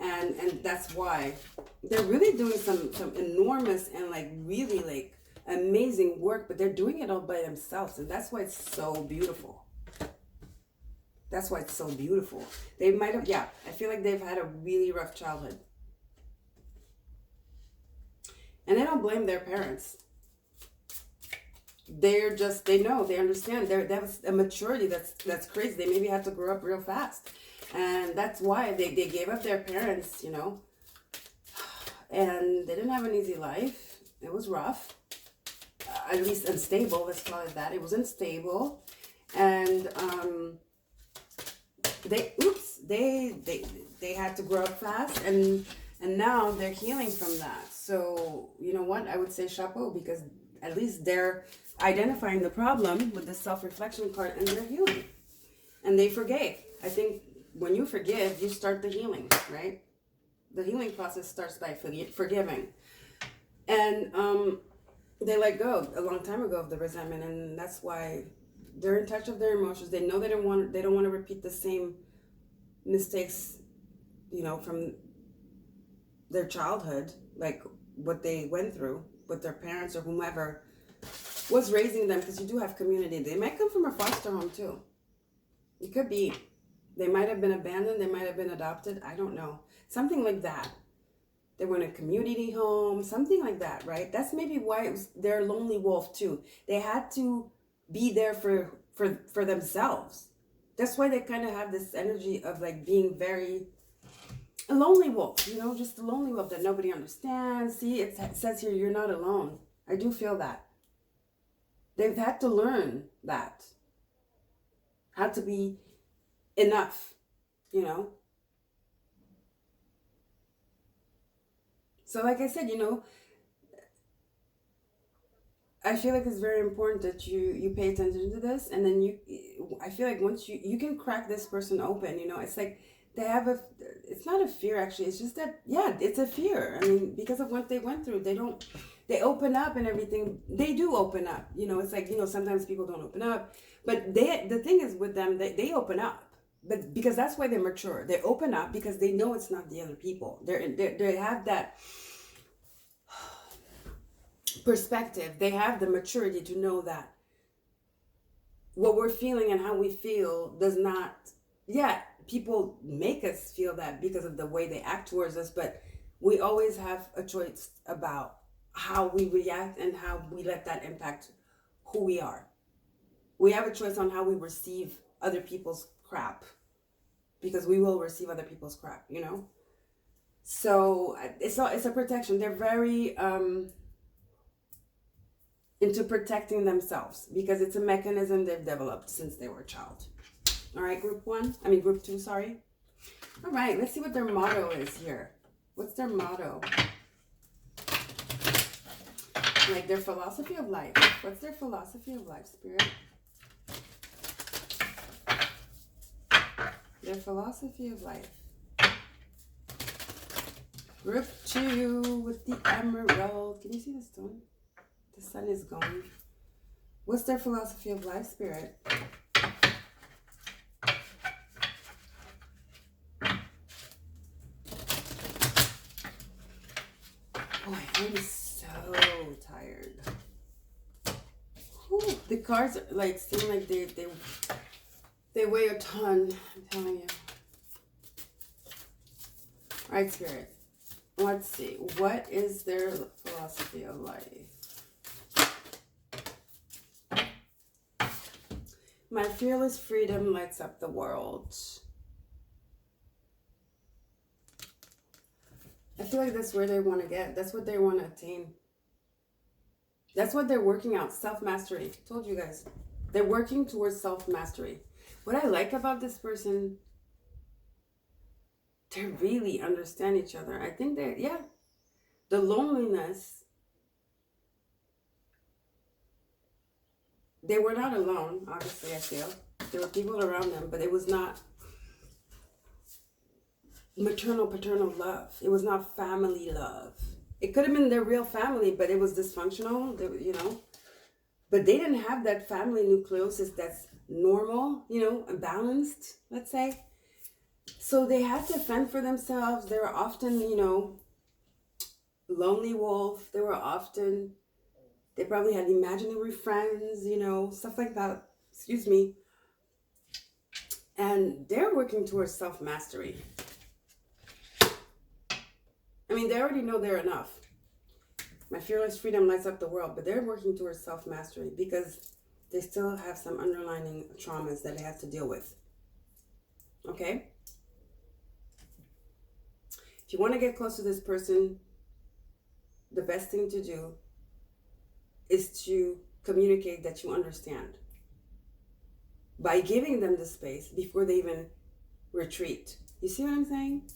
And that's why. They're really doing some enormous and like really like amazing work, but they're doing it all by themselves. And that's why it's so beautiful. That's why it's so beautiful. They might have, yeah, I feel like they've had a really rough childhood. And they don't blame their parents. They're just, they know, they understand. They have a maturity that's crazy. They maybe had to grow up real fast. And that's why they gave up their parents, you know. And they didn't have an easy life. It was rough. At least unstable, let's call it that. It was unstable. And, they had to grow up fast, and now they're healing from that. So you know what, I would say chapeau, because at least they're identifying the problem with the self-reflection part and they're healing, and they forgave. I think when you forgive, you start the healing, right? The healing process starts by forgiving, and they let go a long time ago of the resentment, and that's why they're in touch with their emotions. They know they don't want to repeat the same mistakes, you know, from their childhood, like what they went through with their parents or whomever was raising them, because you do have community. They might come from a foster home too. It could be. They might have been abandoned. They might have been adopted. I don't know. Something like that. They were in a community home, something like that, right? That's maybe why they're a lonely wolf too. They had to be there for themselves. That's why they kind of have this energy of like being very a lonely wolf, you know, just a lonely wolf that nobody understands. See, it says here, you're not alone. I do feel that. They've had to learn that. How to be enough, you know. So like I said, you know, I feel like it's very important that you pay attention to this, and then I feel like once you can crack this person open, you know, it's like they have it's not a fear actually, it's just that, yeah, it's a fear. I mean, because of what they went through, they open up and everything. They do open up, you know. It's like, you know, sometimes people don't open up, but the thing is with them, they open up, but because that's why they're mature. They open up because they know it's not the other people. They have that perspective. They have the maturity to know that what we're feeling and how we feel does not, yeah, people make us feel that because of the way they act towards us, but we always have a choice about how we react and how we let that impact who we are. We have a choice on how we receive other people's crap, because we will receive other people's crap, you know. So it's a protection. They're very into protecting themselves, because it's a mechanism they've developed since they were a child. All right, group 2, sorry. All right, let's see what their motto is here. What's their motto? Like their philosophy of life. What's their philosophy of life, Spirit? Their philosophy of life. Group 2 with the emerald. Can you see the stone? The sun is gone. What's their philosophy of life, Spirit? Boy, I'm so tired. Whew. The cards like seem like they weigh a ton. I'm telling you. All right, Spirit. Let's see. What is their philosophy of life? My fearless freedom lights up the world. I feel like that's where they want to get. That's what they want to attain. That's what they're working out. Self-mastery. I told you guys. They're working towards self-mastery. What I like about this person they really understand each other. I think that, yeah, the loneliness, they were not alone, obviously, I feel. There were people around them, but it was not maternal, paternal love. It was not family love. It could have been their real family, but it was dysfunctional, you know. But they didn't have that family nucleosis that's normal, you know, balanced, let's say. So they had to fend for themselves. They were often, you know, lonely wolf. They probably had imaginary friends, you know, stuff like that. Excuse me. And they're working towards self-mastery. I mean, they already know they're enough. My fearless freedom lights up the world, but they're working towards self-mastery because they still have some underlying traumas that they have to deal with. Okay? If you want to get close to this person, the best thing to do is to communicate that you understand by giving them the space before they even retreat. You see what I'm saying?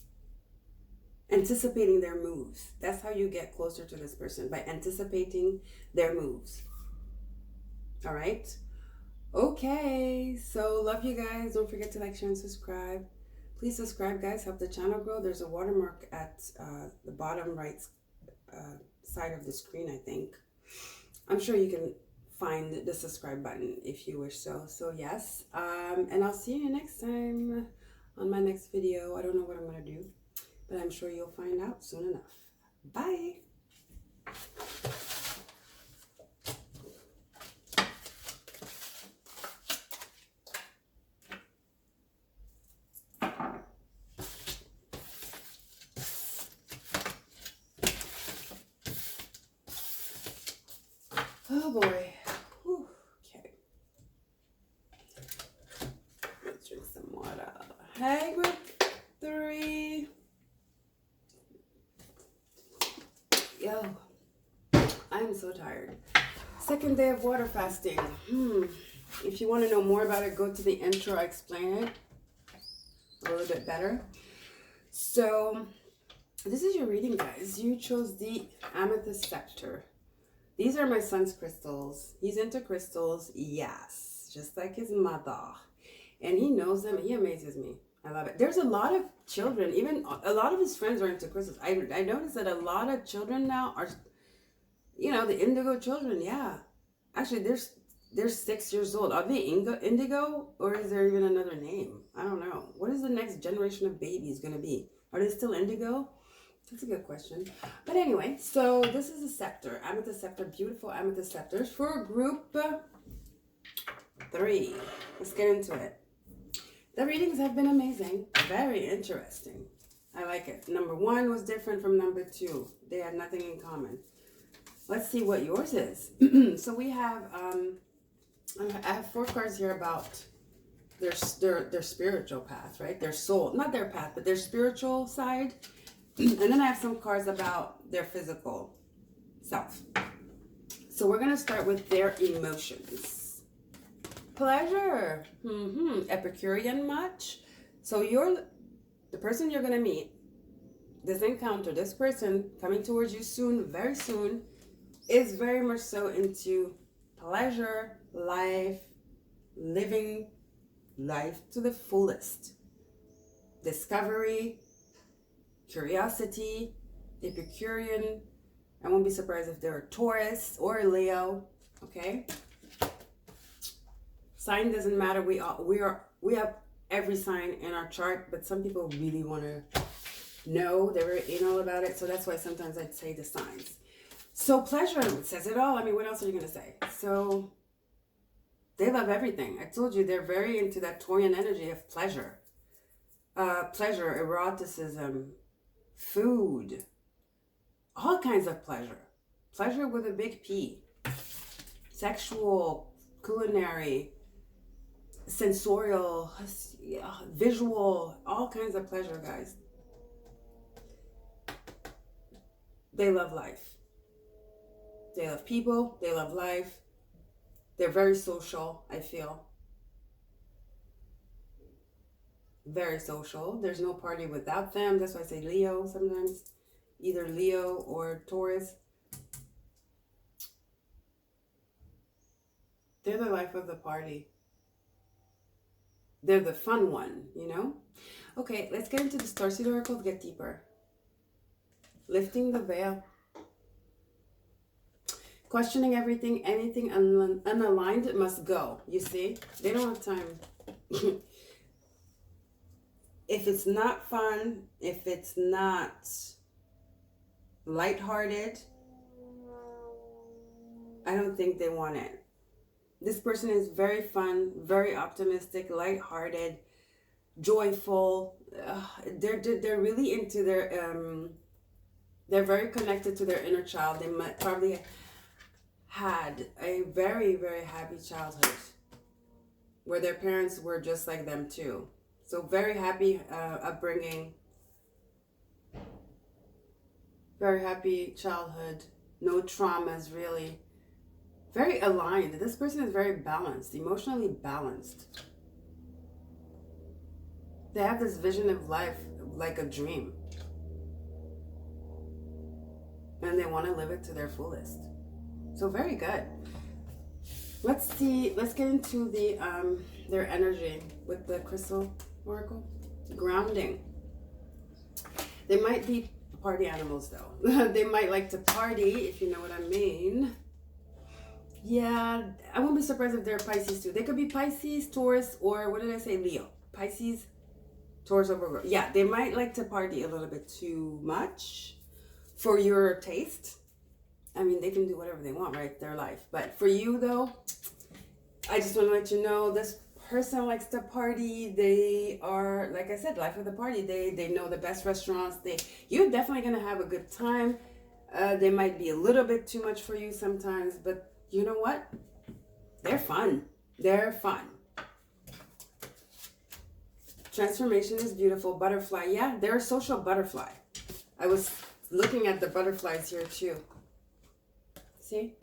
Anticipating their moves. That's how you get closer to this person, by anticipating their moves. All right? Okay, so love you guys. Don't forget to like, share, and subscribe. Please subscribe, guys. Help the channel grow. There's a watermark at the bottom right side of the screen, I think. I'm sure you can find the subscribe button if you wish so. So yes, and I'll see you next time on my next video. I don't know what I'm going to do, but I'm sure you'll find out soon enough. Bye. Oh boy. Whew. Okay. Let's drink some water. Hey, group 3. Yo, I'm so tired. Second day of water fasting. If you want to know more about it, go to the intro. I explain it a little bit better. So this is your reading, guys. You chose the Amethyst Scepter. These are my son's crystals. He's into crystals, yes, just like his mother. And he knows them. He amazes me. I love it. There's a lot of children, even a lot of his friends are into crystals. I noticed that a lot of children now are, you know, the indigo children, yeah. Actually, they're 6 years old. Are they indigo, or is there even another name? I don't know. What is the next generation of babies going to be? Are they still indigo? That's a good question. But anyway, so this is a scepter. Amethyst scepter. Beautiful amethyst scepters for group 3. Let's get into it. The readings have been amazing. Very interesting. I like it. Number 1 was different from number 2. They had nothing in common. Let's see what yours is. So we have, I have 4 cards here about their spiritual path, right? Their soul. Not their path, but their spiritual side. And then I have some cards about their physical self. So we're going to start with their emotions. Pleasure. Epicurean much? So the person you're going to meet, this encounter, this person coming towards you soon, very soon, is very much so into pleasure, life, living life to the fullest. Discovery, curiosity, Epicurean. I won't be surprised if they're a Taurus or a Leo. Okay. Sign doesn't matter. We have every sign in our chart, but some people really want to know. They're very anal about it, so that's why sometimes I'd say the signs. So pleasure says it all. I mean, what else are you gonna say? So they love everything. I told you they're very into that Taurian energy of pleasure. Pleasure, eroticism, food, all kinds of pleasure. Pleasure with a big P. Sexual, culinary, sensorial, visual, all kinds of pleasure, guys. They love life. They love people. They love life. They're very social, I feel. Very social. There's no party without them. That's why I say Leo sometimes. Either Leo or Taurus. They're the life of the party. They're the fun one, you know? Okay, let's get into the Starseed Oracle to get deeper. Lifting the veil. Questioning everything, anything unaligned must go. You see? They don't have time. If it's not fun, if it's not lighthearted, I don't think they want it. This person is very fun, very optimistic, lighthearted, joyful. They're really into their they're very connected to their inner child. They might probably had a very, very happy childhood where their parents were just like them too. So very happy upbringing, very happy childhood, no traumas really. Very aligned. This person is very balanced, emotionally balanced. They have this vision of life like a dream. And they want to live it to their fullest. So very good. Let's see, let's get into the their energy with the crystal oracle. Grounding. They might be party animals though. They might like to party, if you know what I mean. Yeah, I won't be surprised if they're Pisces too. They could be Pisces, Taurus, or what did I say? Leo. Pisces, Taurus, or Virgo. Yeah, they might like to party a little bit too much for your taste. I mean, they can do whatever they want, right? Their life. But for you though, I just want to let you know this person likes to party. They are, like I said, life of the party. They know the best restaurants. You're definitely going to have a good time. They might be a little bit too much for you sometimes, but you know what? They're fun. They're fun. Transformation is beautiful. Butterfly. Yeah, they're a social butterfly. I was looking at the butterflies here too. See?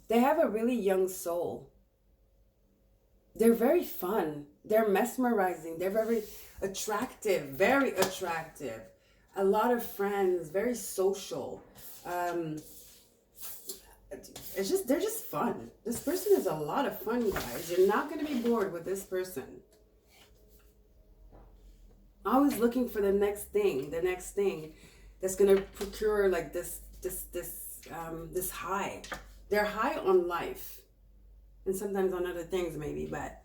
They have a really young soul. They're very fun. They're mesmerizing. They're very attractive. Very attractive. A lot of friends. Very social. They're just fun. This person is a lot of fun, guys. You're not going to be bored with this person. Always looking for the next thing that's going to procure like this high. They're high on life and sometimes on other things maybe, but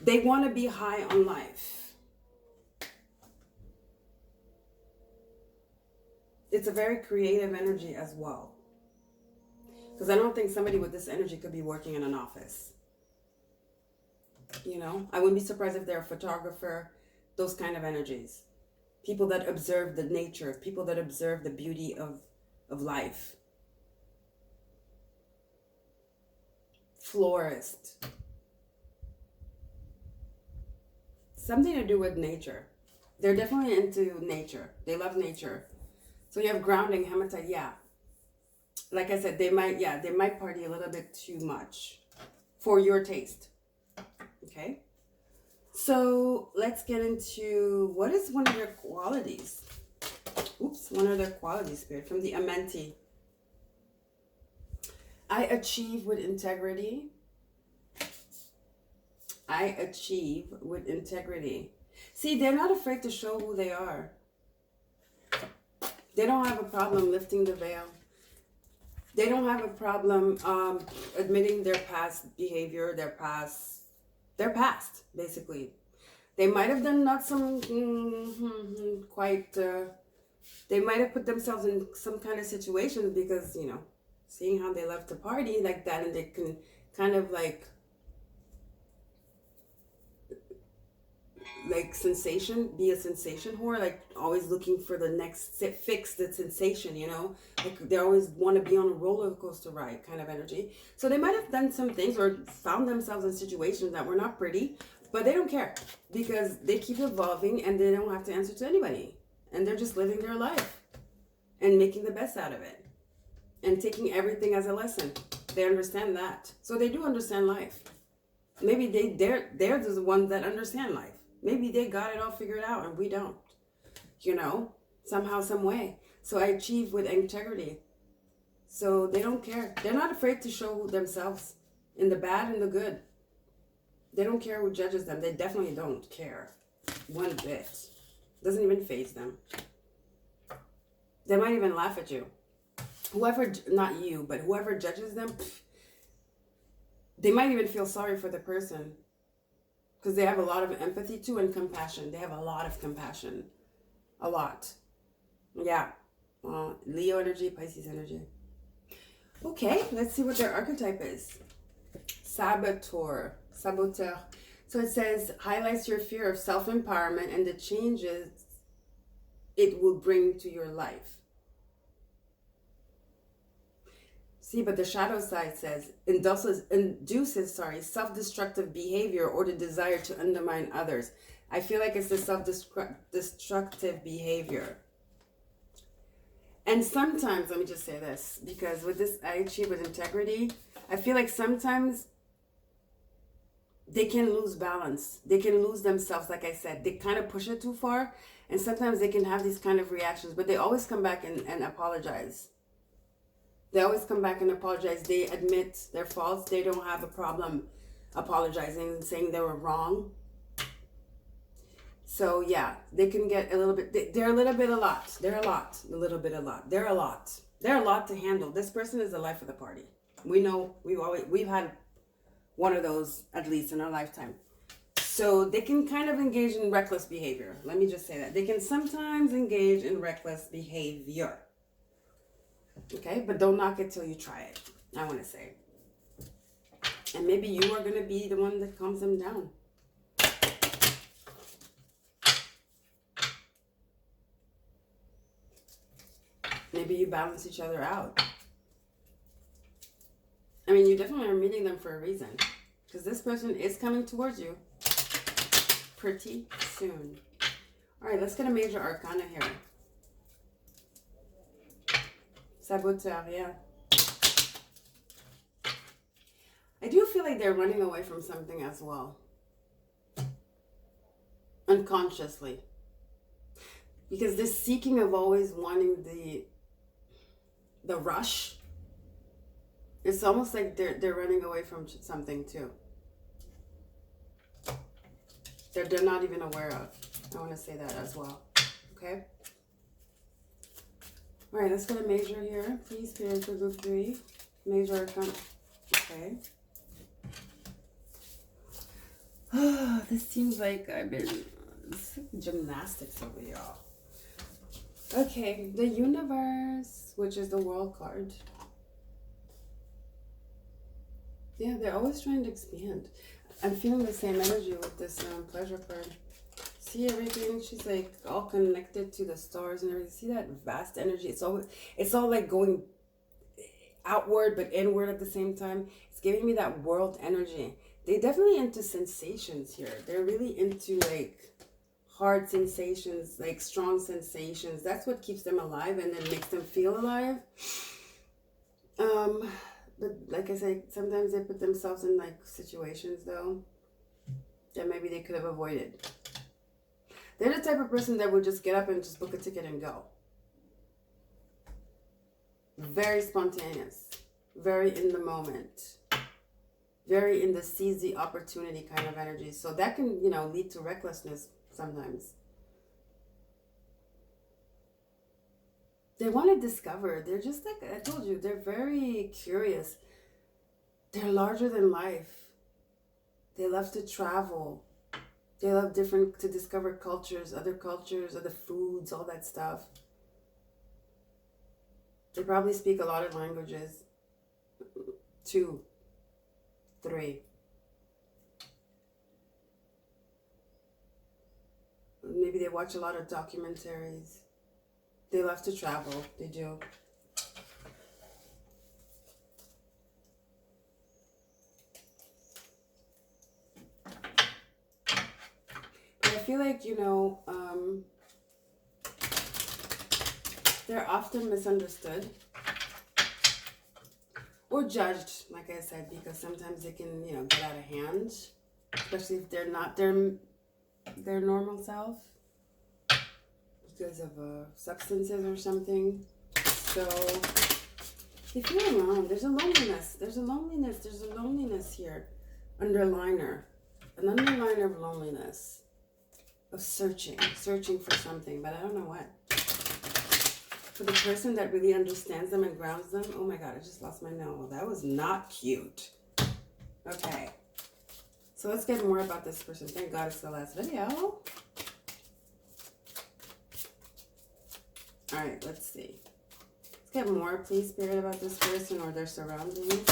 they want to be high on life. It's a very creative energy as well. Because I don't think somebody with this energy could be working in an office. You know, I wouldn't be surprised if they're a photographer, those kind of energies. People that observe the nature, people that observe the beauty of life. Florist. Something to do with nature. They're definitely into nature. They love nature. So you have grounding, hematite, yeah. Like I said, they might party a little bit too much for your taste. Okay? So let's get into what is one of their qualities. Oops, one of their qualities, Spirit, from the Amenti. I achieve with integrity. I achieve with integrity. See, they're not afraid to show who they are. They don't have a problem lifting the veil. They don't have a problem admitting their past behavior, their past, basically. They might have done not some they might have put themselves in some kind of situations because, you know, seeing how they love to party like that, and they can kind of like be a sensation whore, like always looking for the next fix, the sensation, you know, like they always want to be on a roller coaster ride kind of energy. So they might have done some things or found themselves in situations that were not pretty, but they don't care because they keep evolving and they don't have to answer to anybody, and they're just living their life and making the best out of it and taking everything as a lesson. They understand that, so they do understand life. Maybe they're the ones that understand life. Maybe they got it all figured out and we don't, you know, somehow, some way. So I achieve with integrity. So they don't care. They're not afraid to show themselves in the bad and the good. They don't care who judges them. They definitely don't care one bit. Doesn't even faze them. They might even laugh at you. Whoever, not you, but whoever judges them, they might even feel sorry for the person because they have a lot of empathy too and compassion. They have a lot of compassion. A lot. Yeah. Leo energy, Pisces energy. Okay, let's see what their archetype is. Saboteur. Saboteur. So it says, highlights your fear of self-empowerment and the changes it will bring to your life. See, but the shadow side says, induces self-destructive behavior or the desire to undermine others. I feel like it's the self-destructive behavior. And sometimes, let me just say this, because with this, I achieve with integrity, I feel like sometimes they can lose balance. They can lose themselves, like I said. They kind of push it too far, and sometimes they can have these kind of reactions, but they always come back and apologize. They always come back and apologize. They admit their faults. They don't have a problem apologizing and saying they were wrong. So yeah, they can get a little bit, they're a little bit a lot. They're a lot, a little bit a lot. They're a lot. They're a lot to handle. This person is the life of the party. We know, we've had one of those at least in our lifetime. So they can kind of engage in reckless behavior. Let me just say that. They can sometimes engage in reckless behavior. Okay, but don't knock it till you try it, I want to say. And maybe you are going to be the one that calms them down. Maybe you balance each other out. I mean, you definitely are meeting them for a reason. Because this person is coming towards you pretty soon. All right, let's get a major arcana here. Saboteur, yeah. I do feel like they're running away from something as well. Unconsciously. Because this seeking of always wanting the rush, it's almost like they're running away from something too. They're not even aware of. I want to say that as well. Okay? All right, let's get a major here. Please, Spirit, for group 3. Major arcana. Okay. This seems like I've been gymnastics over y'all. Okay, the universe, which is the world card. Yeah, they're always trying to expand. I'm feeling the same energy with this pleasure card. See everything? She's like all connected to the stars and everything. See that vast energy? It's all like going outward but inward at the same time. It's giving me that world energy. They're definitely into sensations here. They're really into like hard sensations, like strong sensations. That's what keeps them alive and then makes them feel alive. But like I said, sometimes they put themselves in like situations though that maybe they could have avoided. They're the type of person that would just get up and just book a ticket and go. Very spontaneous, very in the moment, very in the seize the opportunity kind of energy. So that can, you know, lead to recklessness sometimes. They want to discover. They're just like I told you, they're very curious. They're larger than life. They love to travel. They love to discover cultures, other foods, all that stuff. They probably speak a lot of languages. 2, 3. Maybe they watch a lot of documentaries. They love to travel. They do. But I feel like, you know, they're often misunderstood or judged, like I said, because sometimes they can, you know, get out of hand, especially if they're their normal self because of substances or something. So they feel alone. There's a loneliness. There's a loneliness. There's a loneliness here. Underliner. An underliner of loneliness. Of searching for something, but I don't know what. For the person that really understands them and grounds them, oh my God, I just lost my nail. That was not cute. Okay, so let's get more about this person. Thank God it's the last video. All right, let's see. Let's get more, please, Spirit, about this person or their surroundings.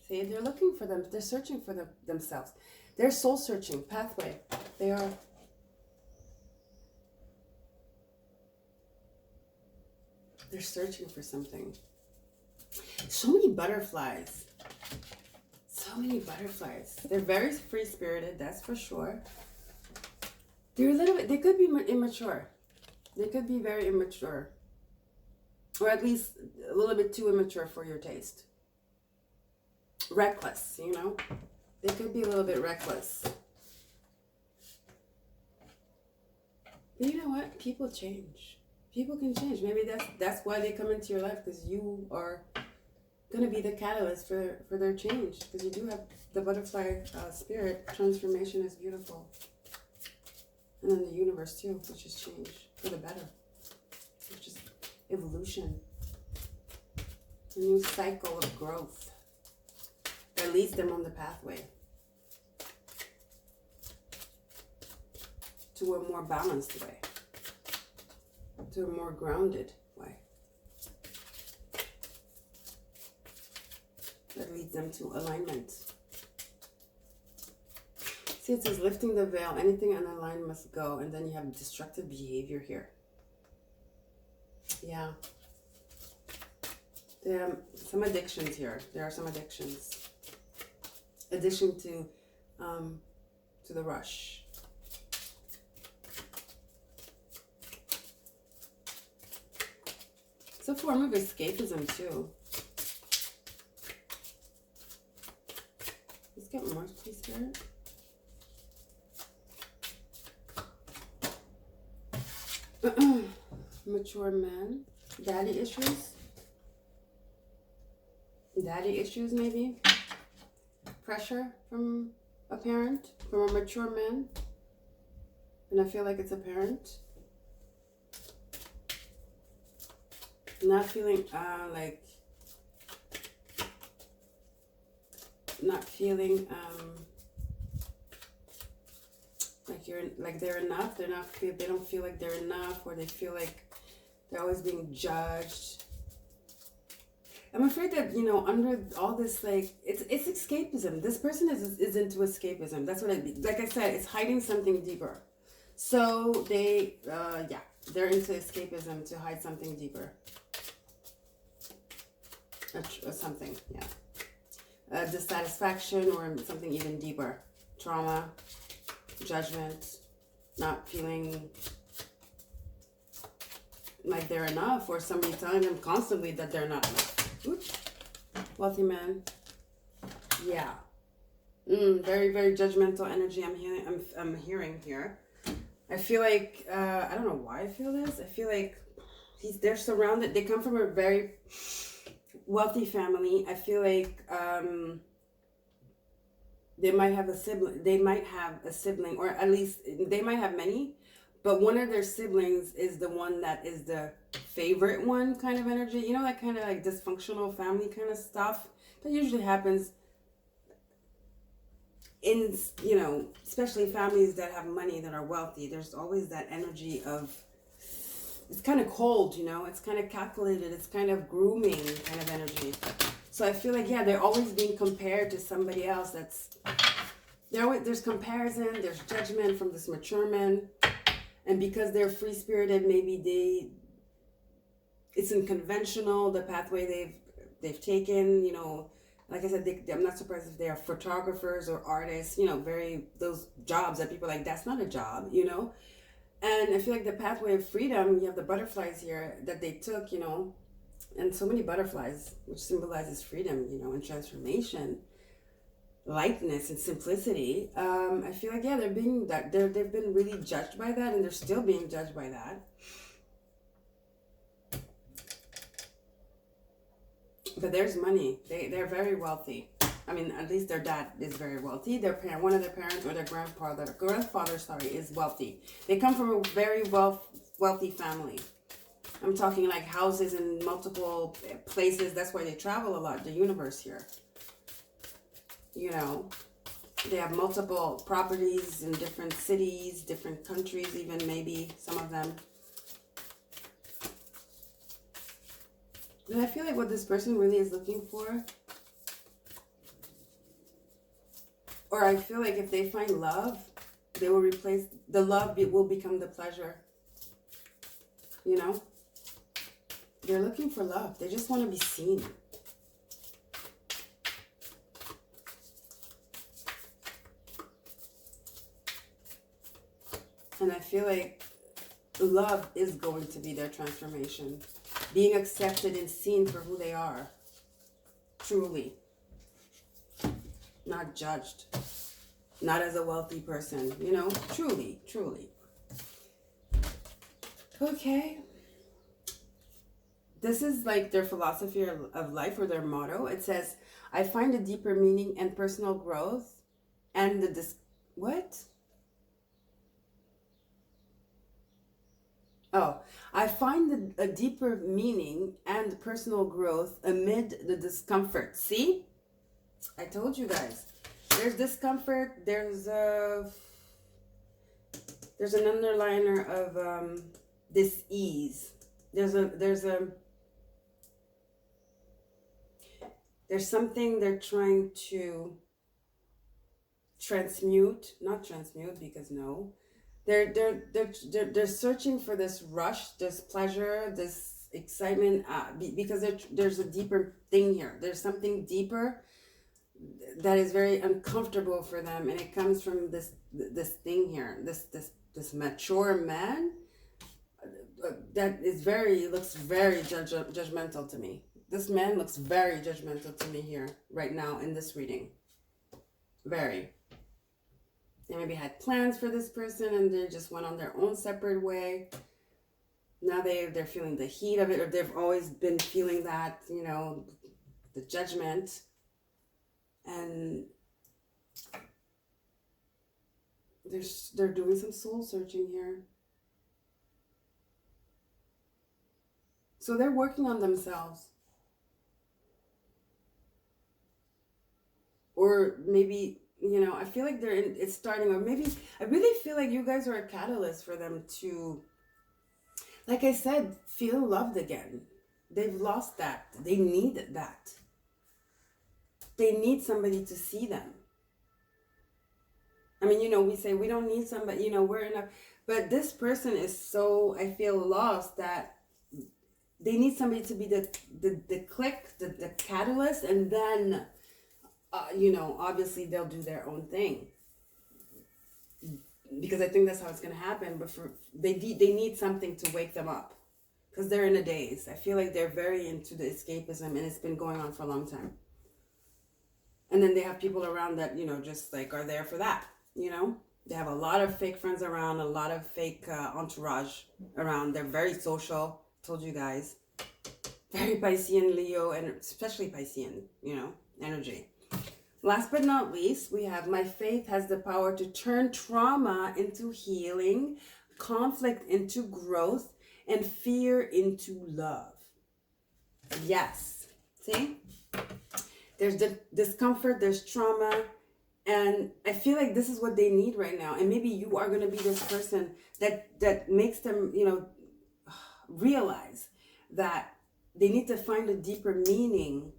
See, they're looking for them. They're searching for themselves. They're soul searching, pathway. They are. They're searching for something. So many butterflies. So many butterflies. They're very free-spirited, that's for sure. They're a little bit, they could be immature. They could be very immature. Or at least a little bit too immature for your taste. Reckless, you know? They could be a little bit reckless. But you know what? People change. People can change. Maybe that's why they come into your life, because you are going to be the catalyst for their change. Because you do have the butterfly spirit. Transformation is beautiful. And then the universe too, which is change for the better. Which is evolution. A new cycle of growth that leads them on the pathway to a more balanced way. To a more grounded way. That leads them to alignment. See, it says lifting the veil, anything unaligned must go, and then you have destructive behavior here. Yeah. There are some addictions here. There are some addictions. Addiction to the rush. It's a form of escapism too. Let's get more, please, Spirit. Mature men. Daddy issues. Daddy issues, maybe. Pressure from a parent, from a mature man. And I feel like it's a parent. Not feeling not feeling like they're enough. They don't feel like they're enough, or they feel like they're always being judged. I'm afraid that, you know, under all this, like, it's escapism. This person is into escapism. That's what like I said, it's hiding something deeper. So they they're into escapism to hide something deeper. Something, yeah. Dissatisfaction or something even deeper. Trauma, judgment, not feeling like they're enough, or somebody telling them constantly that they're not enough. Oops. Wealthy man. Yeah. Very, very judgmental energy I'm hearing here. I feel like, I don't know why I feel this. I feel like they're surrounded, they come from a very wealthy family. I feel like they might have a sibling, or at least they might have many, but one of their siblings is the one that is the favorite one, kind of energy. You know, that kind of like dysfunctional family kind of stuff that usually happens in, you know, especially families that have money, that are wealthy. There's always that energy of, it's kind of cold, you know, it's kind of calculated, it's kind of grooming kind of energy. So I feel like, yeah, they're always being compared to somebody else. There's comparison, there's judgment from this mature man. And because they're free-spirited, maybe it's unconventional, the pathway they've taken, you know. Like I said, I'm not surprised if they are photographers or artists, you know, those jobs that people are like, that's not a job, you know. And I feel like the pathway of freedom, you have the butterflies here that they took, you know, and so many butterflies, which symbolizes freedom, you know, and transformation. lightness and simplicity. I feel like, yeah, they've been really judged by that, and they're still being judged by that. But there's money. They're very wealthy. I mean, at least their dad is very wealthy. One of their parents or their grandfather, is wealthy. They come from a very wealthy family. I'm talking like houses in multiple places. That's why they travel a lot. The universe here. You know, they have multiple properties in different cities, different countries, even maybe some of them. And I feel like what this person really is looking for, or I feel like if they find love, they will replace the love, it will become the pleasure. You know, they're looking for love. They just want to be seen. And I feel like love is going to be their transformation. Being accepted and seen for who they are. Truly. Not judged. Not as a wealthy person, you know? Truly, truly. Okay. This is like their philosophy of life, or their motto. It says, I find a deeper meaning and personal growth and what? Oh, I find a deeper meaning and personal growth amid the discomfort. See? I told you guys. There's discomfort. There's an underliner of this ease. There's something they're trying to not transmute, because no. They're searching for this rush, this pleasure, this excitement, because there's a deeper thing here. There's something deeper that is very uncomfortable for them, and it comes from this thing here, this mature man that looks very judgmental to me. This man looks very judgmental to me here right now in this reading. Very. They maybe had plans for this person and they just went on their own separate way. Now they're feeling the heat of it, or they've always been feeling that, you know, the judgment. And they're doing some soul searching here. So they're working on themselves. Or maybe, you know, I feel like it's starting, or maybe I really feel like you guys are a catalyst for them to, like I said, feel loved again. They've lost that. They need that. They need somebody to see them. I mean, you know, we say we don't need somebody, you know, we're enough. But this person is so, I feel, lost that they need somebody to be the click, the catalyst, and then, you know, obviously they'll do their own thing. Because I think that's how it's going to happen. But they need something to wake them up. Because they're in a daze. I feel like they're very into the escapism, and it's been going on for a long time. And then they have people around that, you know, just like are there for that, you know. They have a lot of fake friends around, a lot of fake entourage around. They're very social, told you guys. Very Piscean, Leo, and especially Piscean, you know, energy. Last but not least, we have, my faith has the power to turn trauma into healing, conflict into growth, and fear into love. Yes. See? There's discomfort, there's trauma, and I feel like this is what they need right now. And maybe you are going to be this person that makes them, you know, realize that they need to find a deeper meaning,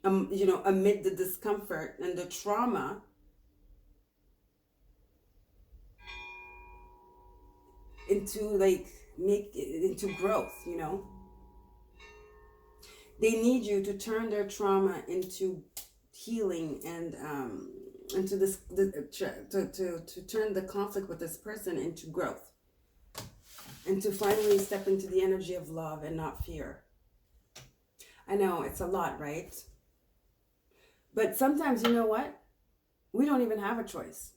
you know, amid the discomfort and the trauma, into growth, you know. They need you to turn their trauma into healing, and into this, to turn the conflict with this person into growth, and to finally step into the energy of love and not fear. I know it's a lot, right? But sometimes, you know what? We don't even have a choice.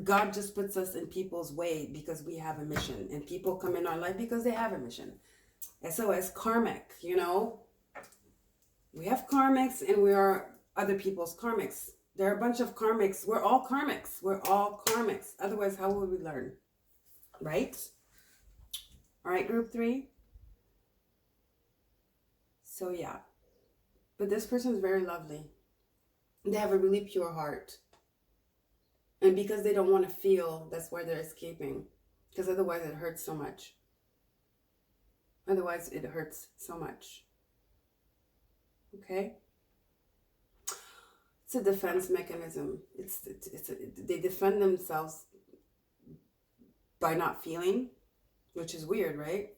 God just puts us in people's way because we have a mission, and people come in our life because they have a mission. SOS karmic, you know, we have karmics and we are other people's karmics. There are a bunch of karmics. We're all karmics. We're all karmics. Otherwise, how would we learn? Right? All right, group 3. So yeah, but this person is very lovely. They have a really pure heart. And because they don't want to feel, that's why they're escaping. Because otherwise it hurts so much. Otherwise it hurts so much. Okay? It's a defense mechanism. They defend themselves by not feeling, which is weird, right?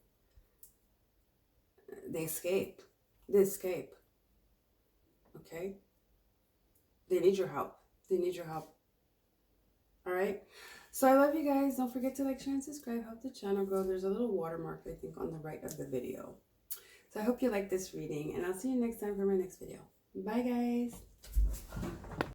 They escape. They escape. Okay? They need your help. They need your help. All right? So I love you guys. Don't forget to like, share, and subscribe. Help the channel grow. There's a little watermark, I think, on the right of the video. So I hope you like this reading, and I'll see you next time for my next video. Bye, guys.